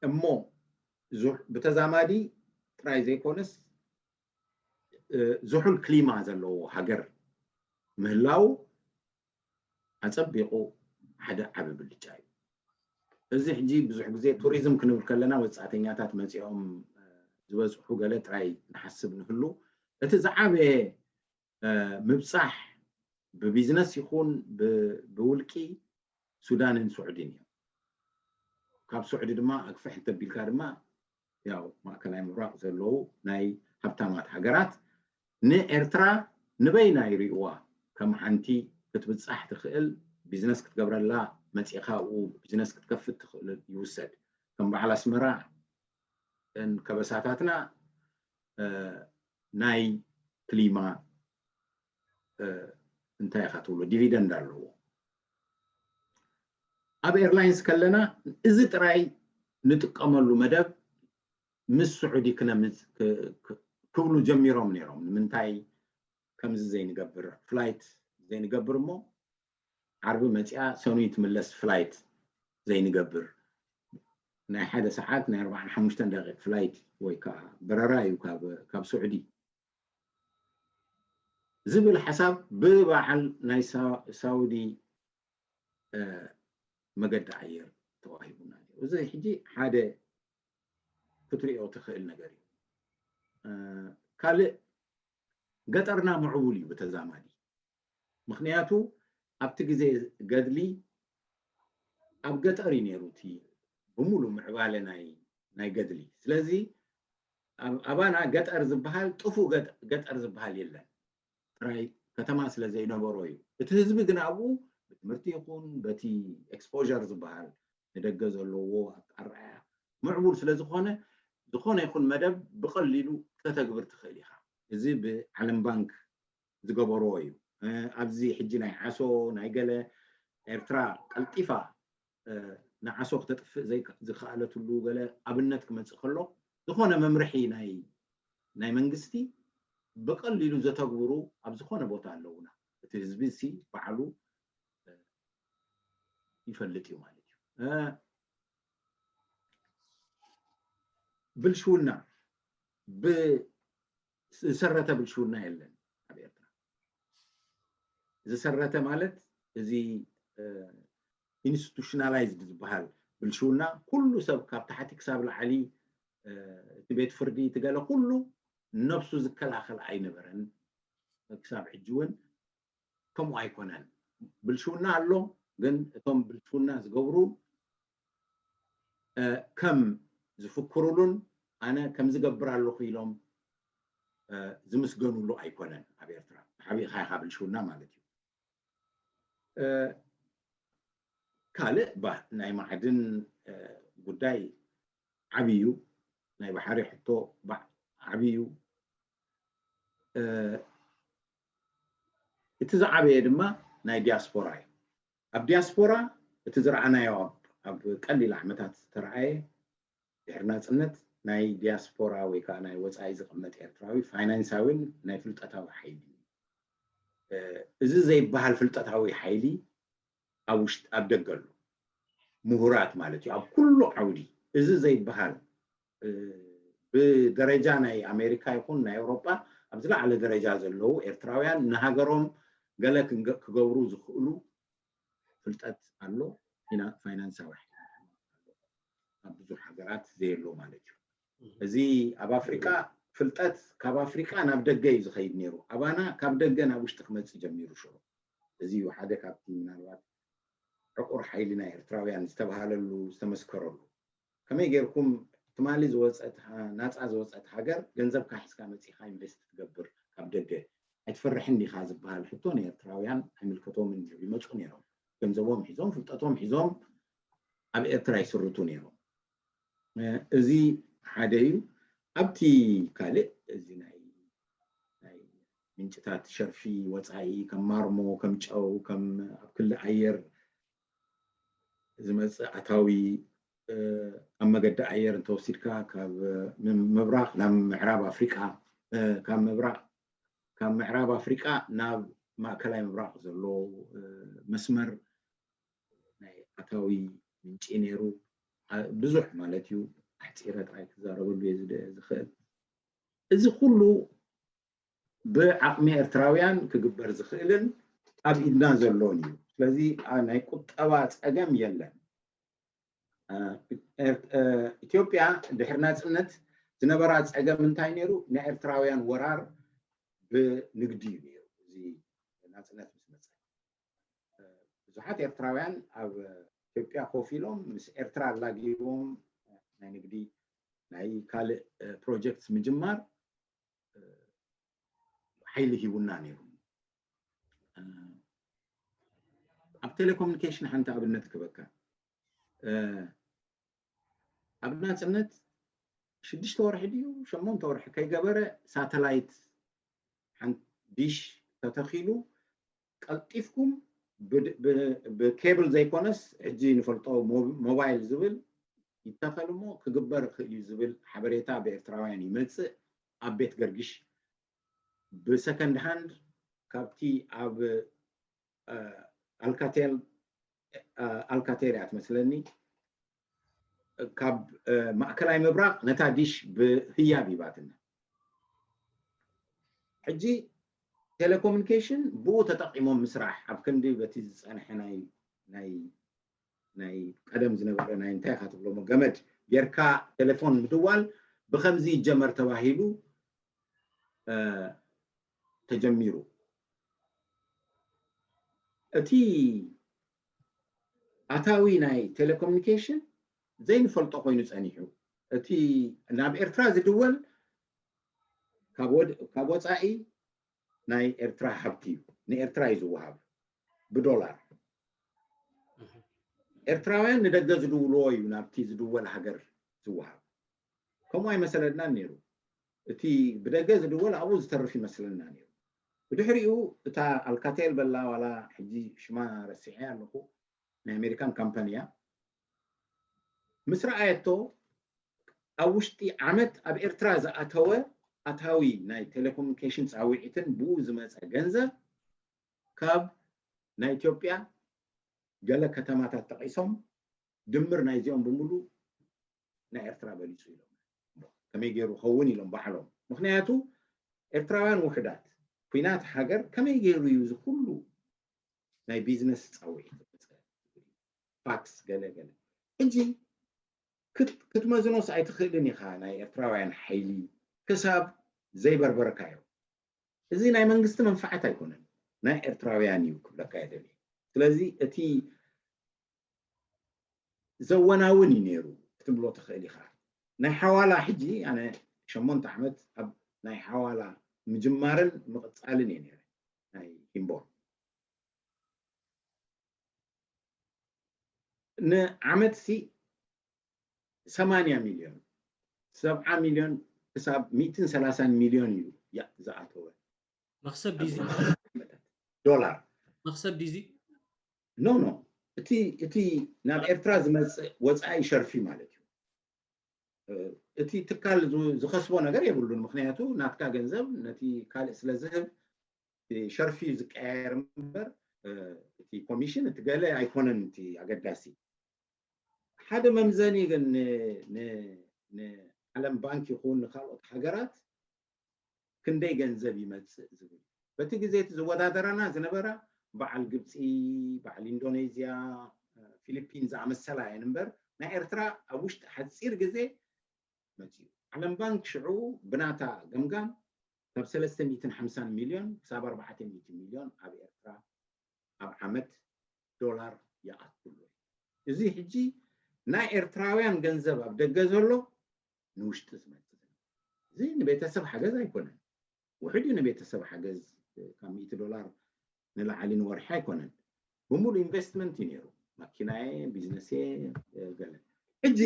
እሞ ብተዛማዲ ጥራይ ዘይኮነስ ዝሑል ክሊማ ዘለዎ ሃገር ምህላው ኣጸቢቑ ሓደ ዓቢ ብልጫ እዩ እዚ ሕጂ ብዙሕ ግዜ ቱሪዝም ክንብል ከለና ወጻእተኛታት መጺኦም ዝበጽሑ ገለ ጥራይ ንሓስብ ንህሉ እቲ ዝዓበየ ምብጻሕ ብቢዝነስ ይኹን ብውልቂ ሱዳንን ስዑድን እዮም ካብ ስዑዲ ድማ ኣክፍሕ ተቢልካ ድማ ያው ማእከላይ ምብራቅ ዘለዉ ናይ ሃብታማት ሃገራት ንኤርትራ ንበይና ይሪእዋ ከም ሓንቲ ክትብጻሕ ትኽእል ቢዝነስ ክትገብረላ መጺኻ ቢዝነስ ክትከፍት ትኽእል ይውሰድ ከም በዓል ኣስመራ ከበሳታትና ናይ ክሊማ እንታይ ኢኻ ትብሎ ዲቪደንድ ኣለዎ ኣብ ኤርላይንስ ከለና እዚ ጥራይ ንጥቀመሉ መደብ ምስ ስዑዲ ክነምዝ ክብሉ ጀሚሮም ነይሮም ንምንታይ ከምዚ ዘይንገብር ፍላይት ዘይንገብር እሞ ዓርቢ መጺኣ ሰኑ ይትምለስ ፍላይት ዘይንገብር ናይ ሓደ ሰዓት ናይ 45 ደቂቃ ፍላይት ወይ ከዓ በረራ እዩ ካብ ስዑዲ ዝብል ሓሳብ ብበዓል ናይ ሳውዲ መገዲ ኣየር ተዋሂቡና እዚ ሕጂ ሓደ ክትሪኦ ትኽእል ነገር እዩ ካልእ ገጠርና ምዕቡል እዩ በተዛማዲ ምክንያቱ ኣብቲ ግዜ ገድሊ ኣብ ገጠር እዩ ነይሩ እቲ ብሙሉእ ምዕባለ ናይ ገድሊ ስለዚ ኣባና ገጠር ዝበሃል ጥፉእ ገጠር ዝበሃል የለን ጥራይ ከተማ ስለ ዘይነበሮ እዩ እቲ ህዝቢ ግን ኣብኡ ብትምህርቲ ይኹን በቲ ኤክስፖዠር ዝበሃል ንደገ ዘለዎ ኣርኣያ ምዕቡል ስለ ዝኾነ ይኹን መደብ ብቐሊሉ ከተግብር ትኽእል ኢኻ እዚ ብዓለም ባንክ ዝገበርዎ እዩ ኣብዚ ሕጂ ናይ ዓሶ ናይ ገለ ኤርትራ ቀልጢፋ ንዓሶ ክተጥፍእ ዝኸኣለትሉ ገለ ኣብነት ክመጽእ ከሎ ዝኾነ መምርሒ ናይ መንግስቲ ብቐሊሉ ዘተግብሩ ኣብ ዝኾነ ቦታ ኣለውና እቲ ህዝቢ እዚ ባዕሉ ይፈልጥ እዩ ማለት እዩ ብልሽውና ዝሰረተ ብልሽውና የለን ኣብ ኤርትራ ዝሰረተ ማለት እዚ ኢንስቲቱሽናላይዝድ ዝበሃል ብልሹና ኩሉ ሰብ ካብ ታሕቲ ክሳብ ላዕሊ እቲ ቤት ፍርዲ ትገለ ኩሉ ነፍሱ ዝከላኸል ኣይነበረን ክሳብ ሕጂ እውን ከምኡ ኣይኮነን ብልሹና ኣሎ ግን እቶም ብልሹና ዝገብሩ ከም ዝፍክሩሉን ኣነ ከም ዝገብር ኣለኹ ኢሎም ዝምስገኑሉ ኣይኮነን ኣብ ኤርትራ ሓቢኻ ኢኻ ብልሹና ማለት እዩ ካልእ ናይ ማዕድን ጉዳይ ዓብዩ ናይ ባሕሪ ሕቶ ዓብዩ እቲ ዝዓበየ ድማ ናይ ዲያስፖራ እዩ ኣብ ዲያስፖራ እቲ ዝረኣናዮ ኣብ ቀሊል ዓመታት ዝተረኣየ ድሕሪ ናፅነት ናይ ዲያስፖራ ወይ ከዓ ናይ ወፃኢ ዝቕመጥ ኤርትራዊ ፋይናንሳዊን ናይ ፍልጠታዊ ሓይሊ እዚ ዘይበሃል ፍልጠታዊ ሓይሊ ኣብ ደገ ኣሎ ምሁራት ማለት እዩ ኣብ ኩሉ ዓውዲ እዚ ዘይበሃል ብደረጃ ናይ ኣሜሪካ ይኹን ናይ ኤውሮጳ ኣብ ዝለዓለ ደረጃ ዘለዉ ኤርትራውያን ንሃገሮም ገለ ክገብሩ ዝኽእሉ ፍልጠት ኣሎ ፋይናንሳዊ ኣብ ብዙሕ ሃገራት ዘየሎ ማለት እዩ እዚ ኣብ ኣፍሪካ ፍልጠት ካብ ኣፍሪካ ናብ ደገ እዩ ዝኸይድ ነይሩ ኣባና ካብ ደገ ናብ ውሽጢ ክመፅእ ጀሚሩ ሽዑ እዚ እዩ ሓደ ካብቲ ምናልባት ዕቁር ሓይሊ ናይ ኤርትራውያን ዝተባሃለሉ ዝተመስከረሉ ከመይ ጌርኩም ትማሊ ዝወፀት ናፃ ዝወፀት ሃገር ገንዘብካ ሒዝካ መፂኻ ኢንቨስት ትገብር ካብ ደገ ኣይትፈርሕን ዲኻ ዝበሃል ሕቶ ንኤርትራውያን ኣይምልከቶምን ይመፁ ነይሮም ገንዘቦም ሒዞም ፍልጠቶም ሒዞም ኣብ ኤርትራ ይስርቱ ነይሮም እዚ ሓደ እዩ ኣብቲ ካልእ እዚ ናይ ምንጭታት ሸርፊ ወፃኢ ከም ማርሞ ከም ጨው ከም ኣብ ክልል ኣየር ዝመፅእ ኣታዊ ኣብ መገዲ ኣየር እንተወሲድካ ካብ ምብራቕ ናብ ምዕራብ ኣፍሪቃ ካብ ምዕራብ ኣፍሪቃ ናብ ማእከላይ ምብራቕ ዘሎ መስመር ናይ ኣታዊ ምንጪ ነይሩ ብዙሕ ማለት እዩ ሓፂረ ጥራይ ክዛረበሉ ዝኽእል እዚ ኩሉ ብዓቕሚ ኤርትራውያን ክግበር ዝኽእልን ኣብ ኢድና ዘሎን እዩ ስለዚ ናይ ቁጠባ ፀገም የለን ኢትዮጵያ ድሕሪ ናፅነት ዝነበራ ፀገም እንታይ ነይሩ ናይ ኤርትራውያን ወራር ብንግዲ እዩ ነይሩ እዚ ናፅነት ምስ መፅእ ብዙሓት ኤርትራውያን ኣብ ኢትዮጵያ ኮፍ ኢሎም ምስ ኤርትራ ኣላጊቦም ናይ ንግዲ ናይ ካልእ ፕሮጀክት ምጅማር ሓይሊ ሂቡና ነይሩ ኣብ ቴሌኮሙኒኬሽን ሓንቲ ኣብነት ክበካ ኣብ ናፅነት 6 ወርሒ ድዩ 8 ወርሒ ከይገበረ ሳተላይት ዲሽ ተተኺሉ ቀልጢፍኩም ብኬብል ዘይኮነስ ሕጂ ንፈልጦ ሞባይል ዝብል ይተኸል እሞ ክግበር ክእል እዩ ዝብል ሓበሬታ ብኤርትራውያን ይመፅእ ኣብ ቤት ገርግሽ ብሰከንድ ሃንድ ካብቲ ኣብ ኣልካቴል እያ ትመስለኒ ካብ ማእከላይ ምብራቕ ነታ ዲሽ ብህያብ ይባትና ሕጂ ቴሌኮሙኒኬሽን ብኡ ተጠቂሞም ምስራሕ ኣብ ክንዲ በቲ ዝፀንሐ ናይ ቀደም ዝነበረ ናይ እንታይ ኢኻ ትብሎሞ ገመድ ጌርካ ቴሌፎን ምድዋል ብከምዚ ይጀመር ተባሂሉ ተጀሚሩ እቲ ኣታዊ ናይ ቴሌኮሙኒኬሽን ዘይንፈልጦ ኮይኑ ፀኒሑ እቲ ናብ ኤርትራ ዝድወል ካብ ወፃኢ ናይ ኤርትራ ሃብቲ እዩ ንኤርትራ እዩ ዝወሃብ ብዶላር ኤርትራውያን ንደገ ዝድውልዎ እዩ ናብቲ ዝድወል ሃገር ዝወሃብ ከምኡ ኣይመሰለናን ነይሩ እቲ ብደገ ዝድወል ኣብኡ ዝተርፍ ይመስለና ነይሩ ብድሕሪኡ እታ ኣልካቴል በላ ዋላ ሕጂ ሽማ ረሲዐ ኣለኹ ናይ ኣሜሪካን ካምፓኒ እያ ምስ ረኣየቶ ኣብ ውሽጢ ዓመት ኣብ ኤርትራ ዝኣተወ ኣታዊ ናይ ቴሌኮሙኒኬሽን ፃውዒትን ብኡ ዝመፀ ገንዘብ ካብ ናይ ኢትዮጵያ ገለ ከተማታት ተቂሶም ድምር ናይ እዚኦም ብምሉእ ናይ ኤርትራ በሊፁ ኢሎም ከመይ ገይሩ ኸውን ኢሎም ባዕሎም ምክንያቱ ኤርትራውያን ውሕዳት ኩናት ሃገር ከመይ ገይሩ እዩ ዝኩሉ ናይ ቢዝነስ ፃውዒት فاكس قال اجي كنت مازنو سايت خلني خانا إرتراويان حيلي كساب زي بربركايو زي ناي منغست منفعت يكونن ناي إرتراويان يكبلك يدلي سلازي اتي زوناوني نيرو كتبلو تخيلي خا ناي حوالا حجي انا شمونت احمد اب ناي حوالا مجمارن مقصالن نيري ناي كيمبور عمد سي 8 مليون 7 مليون حساب 230 مليون يو يا زعتوا مخسب ديزي دولار مخسب ديزي نو اتي ناب إرتراز وصاي شرفي مالتي اتي تكال زخصبو ነገር يبلون ምክንያቱ ናትካ ገንዘብ ነቲ ካል ስለዝህብ شرفي ዝቀያየር ምበር እቲ ኮሚሽን ትገለ አይኮነን እቲ አገዳሲ ሓደ መምዘኒ ግን ዓለም ባንክ ይኹን ካልኦት ሃገራት ክንደይ ገንዘብ ይመጽእ ዝብል በቲ ግዜ ዝወዳደራና ዝነበራ በዓል ግብፂ በዓል ኢንዶኔዚያ ፊሊፒንስ አመሰላ የንበር ናይ ኤርትራ ኣብ ውሽጢ ሓፂር ግዜ መጽኡ ዓለም ባንክ ሽዑ ብናታ ገምጋም ካብ 350 ሚሊዮን ክሳብ 400 ሚሊዮን ኣብ ኤርትራ ኣብ ዓመት ዶላር ይኣትሉ እዚ ሕጂ ናይ ኤርትራውያን ገንዘብ ኣብ ደገ ዘሎ ንውሽጢ ዝመጽእ እዚ ንቤተሰብ ሓገዝ ኣይኮነን ውሕድ ንቤተሰብ ሓገዝ ካብ 100 ዶላር ንላዕሊ ንወርሒ ኣይኮነን ብምሉ ኢንቨስትመንት ነይሩ ማኪናዬ ቢዝነሴ ገለ ሕጂ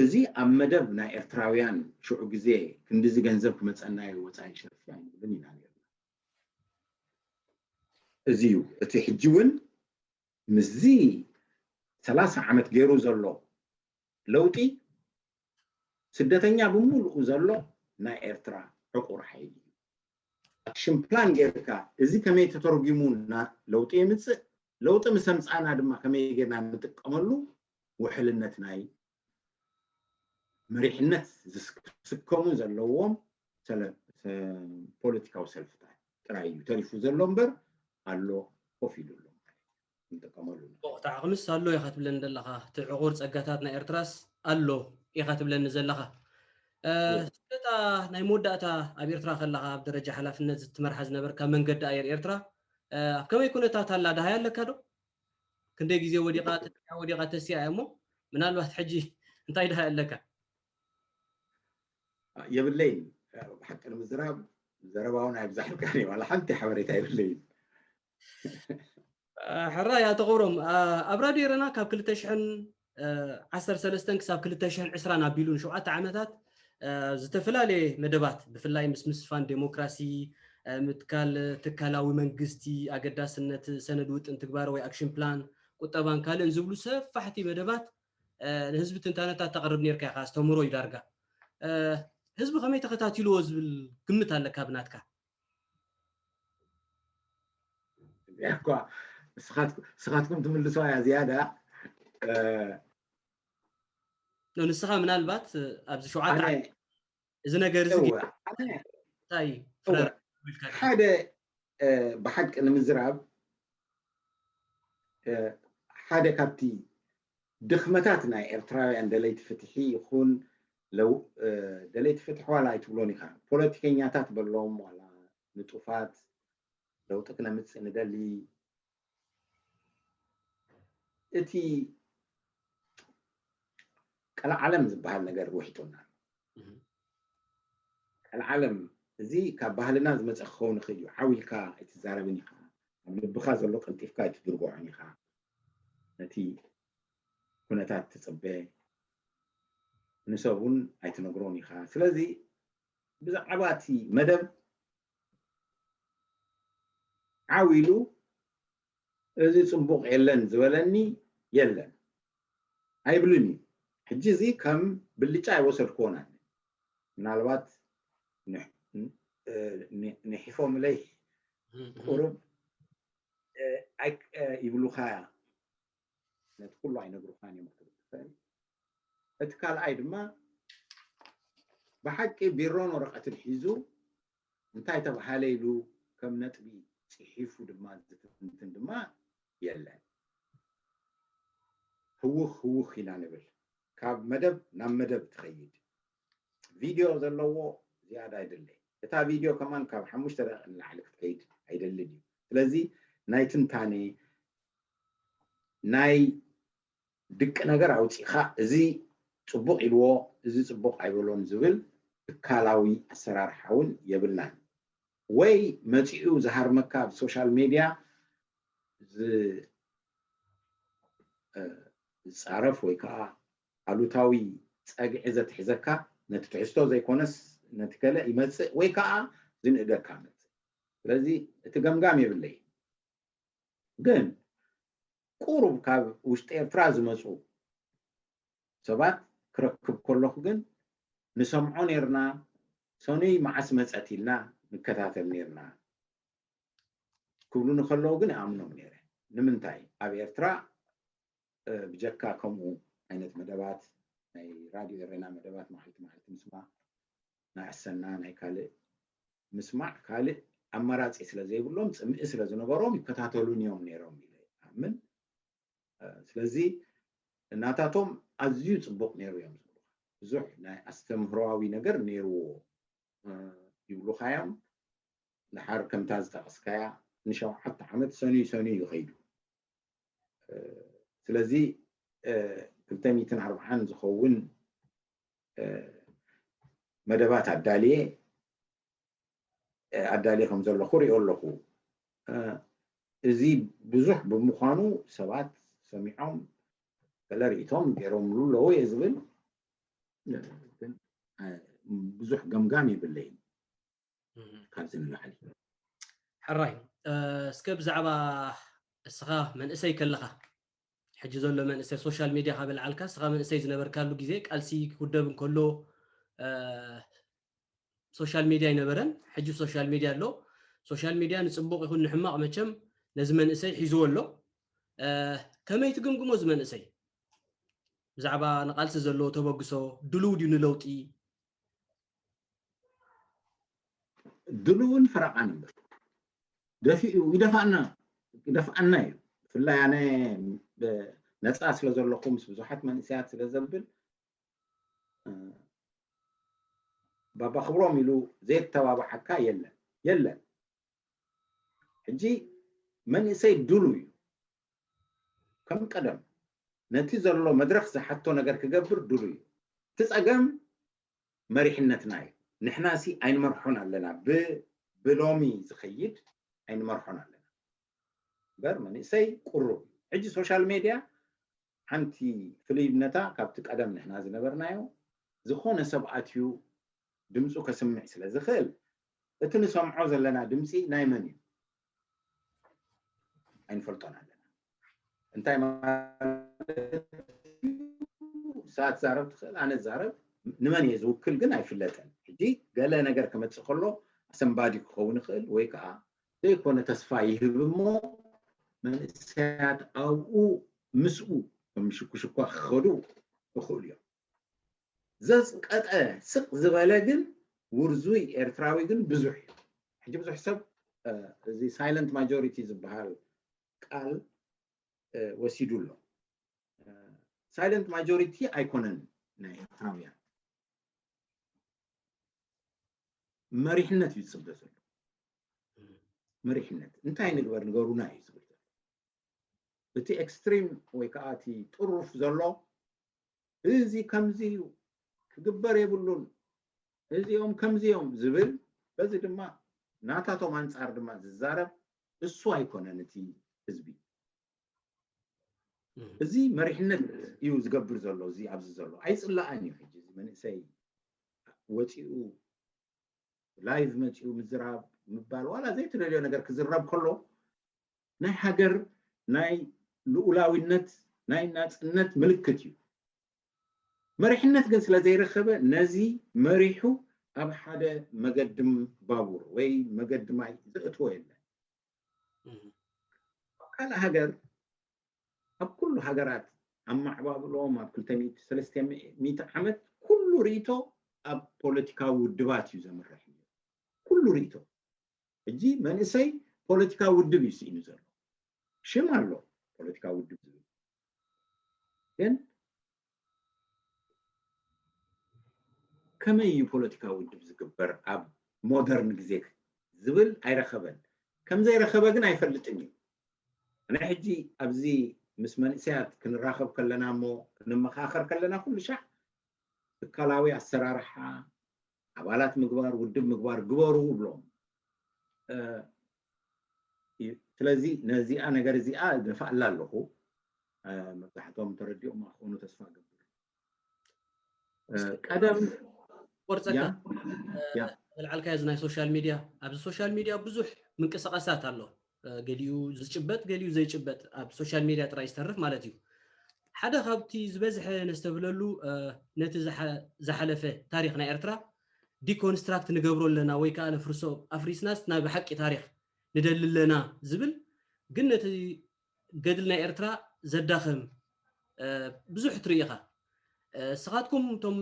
እዚ ኣብ መደብ ናይ ኤርትራውያን ሽዑ ግዜ ክንዲዚ ገንዘብ ክመጸና ወጻኢ ሸርፊ ኣይንብልን ኢና ነርና እዚዩ እቲ ሕጂ እውን ምዚ 30 ዓመት ገይሩ ዘሎ ለውጢ ስደተኛ ብምሉኡ ዘሎ ናይ ኤርትራ ዕቁር ሓይሊ አክሽን ፕላን ጌርካ እዚ ከመይ ተተርጉሙና ለውጢ የምጽእ ለውጢ ምሰምጻና ድማ ከመይ ጌርና ንጥቀመሉ ውሕልነት ናይ መሪሕነት ዝስከሙ ዘለዎም ፖለቲካዊ ሰልፍታት ጥራይ እዩ ተሪፉ ዘሎ እምበር ኣሎ ኮፍ ኢሉሎ ንጥቀመሉ ወቅት ዓቅምስ ኣሎ ኢኻ ትብለን ዘለኻ እቲ ዕቁር ፀጋታት ናይ ኤርትራስ ኣሎ ኢኻ ትብለኒ ዘለኻ ስታ ናይ መወዳእታ ኣብ ኤርትራ ከለኻ ኣብ ደረጃ ሓላፍነት ዝትመርሓ ዝነበርካ መንገዲ ኣየር ኤርትራ ኣብ ከመይ ኩነታት ኣላ ዳሃይ ኣለካ ዶ ክንደይ ግዜ ወዲቓ ተስያ እሞ ምናልባት ሕጂ እንታይ ዳሃይ ኣለካ የብለይን ብሓቂ ንምዝራብ ዘረባውን ኣይብዛሕልካኒ ዋላ ሓንቲ ሓበሬታ የብለይን ሕራይ ኣተቕብሮም ኣብ ራድዮ ረና ካብ 2013 ክሳብ 2020 ኣቢሉን 7 ዓመታት ዝተፈላለዩ መደባት ብፍላይ ምስ ምስፋን ዴሞክራሲ ምትካል ትካላዊ መንግስቲ ኣገዳስነት ሰነድ ውጥን ትግባር ወይ ኣክሽን ፕላን ቁጠባን ካልእን ዝብሉ ሰፋሕቲ መደባት ንህዝቢ ትንታነታት ተቕርብ ነርካ ኢኻ ዝተምሮ ይዳርጋ ህዝቢ ከመይ ተኸታቲልዎ ዝብል ግምት ኣለካ ብናትካ እኳ ስኻትኩም ትምልሰዋ ያ ዝያዳ ንስኻ ምናልባት ኣብዚ 7 ዓመት እዚ ነገር እዚ እንታይ ሓደ ብሓቂ ንምዝራብ ሓደ ካብቲ ድኽመታት ናይ ኤርትራውያን ደለይቲ ፍትሒ ይኹን ለው ደለይቲ ፍትሒ ዋላ ኣይትብሎን ኢኻ ፖለቲከኛታት በሎም ዋላ ንጡፋት ለውጢ ክነምጽእ ንደሊ እቲ ቀልዓለም ዝበሃል ነገር ውሒጡና ቀልዓለም እዚ ካብ ባህልና ዝመጽእ ክኸውን ይኽእል እዩ ዓዊልካ ኣይትዛረብን ኢኻ ኣብ ልብኻ ዘሎ ቀልጢፍካ ኣይትድርግዖን ኢኻ ነቲ ኩነታት ትጽበ ንሰብ እውን ኣይትነግሮን ኢኻ ስለዚ ብዛዕባ እቲ መደብ ዓዊሉ እዚ ጽቡቕ የለን ዝበለኒ የለን ኣይብልን እዩ ሕጂ እዚ ከም ብልጫ ይወሰድክዎን ኣለ ምናልባት ንሒፎም ለይ ቁሩብ ይብሉኻ ነቲ ኩሉ ኣይነግሩኻን እዮም ክትብል ትኽእል እቲ ካልኣይ ድማ ብሓቂ ቢሮን ወረቐትን ሒዙ እንታይ ተባሃለ ኢሉ ከም ነጥቢ ጽሒፉ ድማ ዝፍትንትን ድማ የለን هوخ إلى نبل كاب مدب نام مدب تخيد فيديو زلوا زيادة يدلي تا فيديو كمان كاب حموش ترى نعلق تخيد يدلي لذي نايتن تاني ناي دك نجار عوتي خا زي صبوق إلوا زي صبوق عيبلون زبل كالاوي أسرار حاول يبلنا وي متيو زهر مكاب سوشيال ميديا ز صارف ويكا علوتاوي صاغ عزت حزكا نتتعستو زي كونس نتكلا يمص ويكا زين ادكامت ስለዚህ እትገምጋም ይብለይ ግን ቁሩብ ካብ ውሽጥ ኤርትራ ዝመጹ ሰባት ክረክብ ከለኹ ግን ንሰምዖ ነርና ሰኒ ማዓስ መጸቲልና ንከታተል ነርና ኩሉ ንኸለው ግን አምኖም ነረ ንምንታይ ኣብ ኤርትራ ብጀካ ከምኡ ዓይነት መደባት ናይ ራዲዮ ሬና መደባት ማሕልት ምስማዕ ናይ አሰና ናይ ካልእ ምስማዕ ካልእ አማራጺ ስለዘይብሎም ጽምኢ ስለዝነበሮም ይከታተሉን እዮም ነይሮም ኢለ አምን ስለዚህ እናታቶም ኣዝዩ ጽቡቕ ነይሩ እዮም ብዙሕ ናይ ኣስተምህሮዊ ነገር ነይሩ ይብሉ ኻዮም ንሓር ከምታ ዝጠቕስካያ ንሸውዓተ ዓመት ሰኒ ይኸይዱ ስለዚህ 240 ዝኸውን መደባት ኣዳልየ ከም ዘለኹ ሪኦ ኣለኹ እዚ ብዙሕ ብምዃኑ ሰባት ሰሚዖም ገለሪቶም ገይሮምሉ ኣለዎ እየ ዝብል ግን ብዙሕ ገምጋም ይብለይ ካብዚ ንላዕሊ ሕራይ እስከ ብዛዕባ እስኻ መንእሰይ ከለኻ ሕጂ ዘሎ መንእሰይ ሶሻል ሚድያ ካብ ልዓልካ እስኻ መንእሰይ ዝነበርካሉ ግዜ ቃልሲ ክውደብ እንከሎ ሶሻል ሚድያ ይነበረን ሕጂ ሶሻል ሚድያ ኣሎ ሶሻል ሚድያ ንጽቡቕ ይኹን ንሕማቕ መቸም ነዚ መንእሰይ ሒዝዎ ኣሎ ከመይ ትግምግሞ እዚ መንእሰይ ብዛዕባ ንቃልሲ ዘሎ ተበግሶ ድልው ድዩ ንለውጢ ድልውን ፈረቓን እምበር ደፊኡ ይደፋና እዩ ብፍላይ ኣነ ነፃ ስለ ዘለኹ ምስ ብዙሓት መንእሰያት ስለ ዘብል ባባ ክብሮም ኢሉ ዘይተባባሓካ የለን ሕጂ መንእሰይ ድሉ እዩ ከም ቀደም ነቲ ዘሎ መድረኽ ዝሓቶ ነገር ክገብር ድሉ እዩ ትጸገም መሪሕነትና እዩ ንሕናሲ ኣይንመርሖን ኣለና ብሎሚ ዝኸይድ ኣይንመርሖን ኣለና በር መንእሰይ ቁሩብ ሕጂ ሶሻል ሚድያ ሓንቲ ፍልይነታ ካብቲ ቀደም ንሕና ዝነበርናዮ ዝኾነ ሰብኣትዩ ድምፁ ከስምዕ ስለ ዝኽእል እቲ ንሰምዖ ዘለና ድምፂ ናይ መን እዩ ኣይንፈልጦን ኣለና እንታይ ሰዓት ዛረብ ትኽእል ኣነ ዛረብ ንመን እየ ዝውክል ግን ኣይፍለጠን ሕጂ ገለ ነገር ከመፅእ ከሎ ኣሰንባዲ ክኸውን ይኽእል ወይ ከዓ ዘይኮነ ተስፋ ይህብ እሞ መንእሰያት ኣብኡ ምስኡ ከም ሽኩሽኳ ክኸዱ ይኽእሉ እዮም ዘዝቀጠ ስቕ ዝበለ ግን ውርዙይ ኤርትራዊ ግን ብዙሕ እዩ ሕጂ ብዙሕ ሰብ እዚ ሳይለንት ማጆሪቲ ዝበሃል ቃል ወሲዱ ኣሎ ሳይለንት ማጆሪቲ ኣይኮነን ናይ ኤርትራውያን መሪሕነት እዩ ዝፅበ ዘሎ መሪሕነት እንታይ ንግበር ንገሩና እዩ ዝብል ዘሎ እቲ ኤክስትሪም ወይ ከዓ እቲ ጥሩፍ ዘሎ እዚ ከምዚ እዩ ክግበር የብሉን እዚኦም ከምዚኦም ዝብል በዚ ድማ ናታቶም አንጻር ድማ ዝዛረብ እሱ ኣይኮነን እቲ ህዝቢ እዚ መሪሕነት እዩ ዝገብር ዘሎ እዚ ኣብዚ ዘሎ ኣይፅላኣን እዩ ሕጂ መንእሰይ ወፂኡ ላይቭ መፂኡ ምዝራብ ምባል ዋላ ዘይተደልዮ ነገር ክዝረብ ከሎ ናይ ሃገር ናይ ልኡላዊነት ናይ ናጽነት ምልክት እዩ መሪሕነት ግን ስለ ዘይረኸበ ነዚ መሪሑ ኣብ ሓደ መገድም ባቡር ወይ መገድ ማይ ዝእትዎ የለን ካልእ ሃገር ኣብ ኩሉ ሃገራት ኣማዕባብሎም ኣብ 200 ዓመት ኩሉ ሪኢቶ ኣብ ፖለቲካዊ ውድባት እዩ ዘመርሕ ኩሉ ሪኢቶ ሕጂ መንእሰይ ፖለቲካዊ ውድብ እዩ ስኢኑ ዘሎ ሽም ኣሎ ፖለቲካዊ ውድብ ዝብል ግን ከመይ ፖለቲካዊ ውድብ ዝግበር ኣብ ሞደርን ግዜ ዝብል ኣይረኸበን ከም ዘይረኸበ ግን ኣይፈልጥን እዩ ኣነ ሕጂ ኣብዚ ምስ መንእሰያት ክንራኸብ ከለና እሞ ክንመኻኸር ከለና ኩሉ ሻዕ ትካላዊ ኣሰራርሓ ኣባላት ምግባር ውድብ ምግባር ግበሩ ብሎም ስለዚ ነዚኣ ነገር እዚኣ ደፋኣላ ኣለኹ መብዛሕትኦም ተረዲኦም ክኾኑ ተስፋ ገብር ቀደም ቆርፀካ ልዓልካዮ ናይ ሶሻል ሚድያ ኣብዚ ሶሻል ሚድያ ብዙሕ ምንቅስቃሳት ኣሎ ገሊኡ ዝጭበጥ ገሊኡ ዘይጭበጥ ኣብ ሶሻል ሚድያ ጥራይ ዝተርፍ ማለት እዩ ሓደ ካብቲ ዝበዝሐ ነስተብለሉ ነቲ ዝሓለፈ ታሪክ ናይ ኤርትራ ዲኮንስትራክት ንገብሮ ኣለና ወይ ከዓ ነፍርሶ ኣፍሪስናስ ናይ ብሓቂ ታሪክ ንደሊ ኣለና ዝብል ግን ነቲ ገድሊ ናይ ኤርትራ ዘዳኽም ብዙሕ ትርኢኻ ስኻትኩም እቶም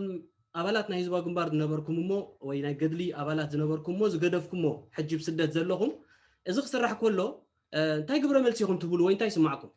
ኣባላት ናይ ህዝባዊ ግንባር ዝነበርኩም እሞ ወይ ናይ ገድሊ ኣባላት ዝነበርኩም እሞ ዝገደፍኩም እሞ ሕጂ ብስደት ዘለኹም እዚ ክስራሕ ከሎ እንታይ ግብረ መልሲ ኢኹም ትብሉ ወይ እንታይ ይስማዓኩም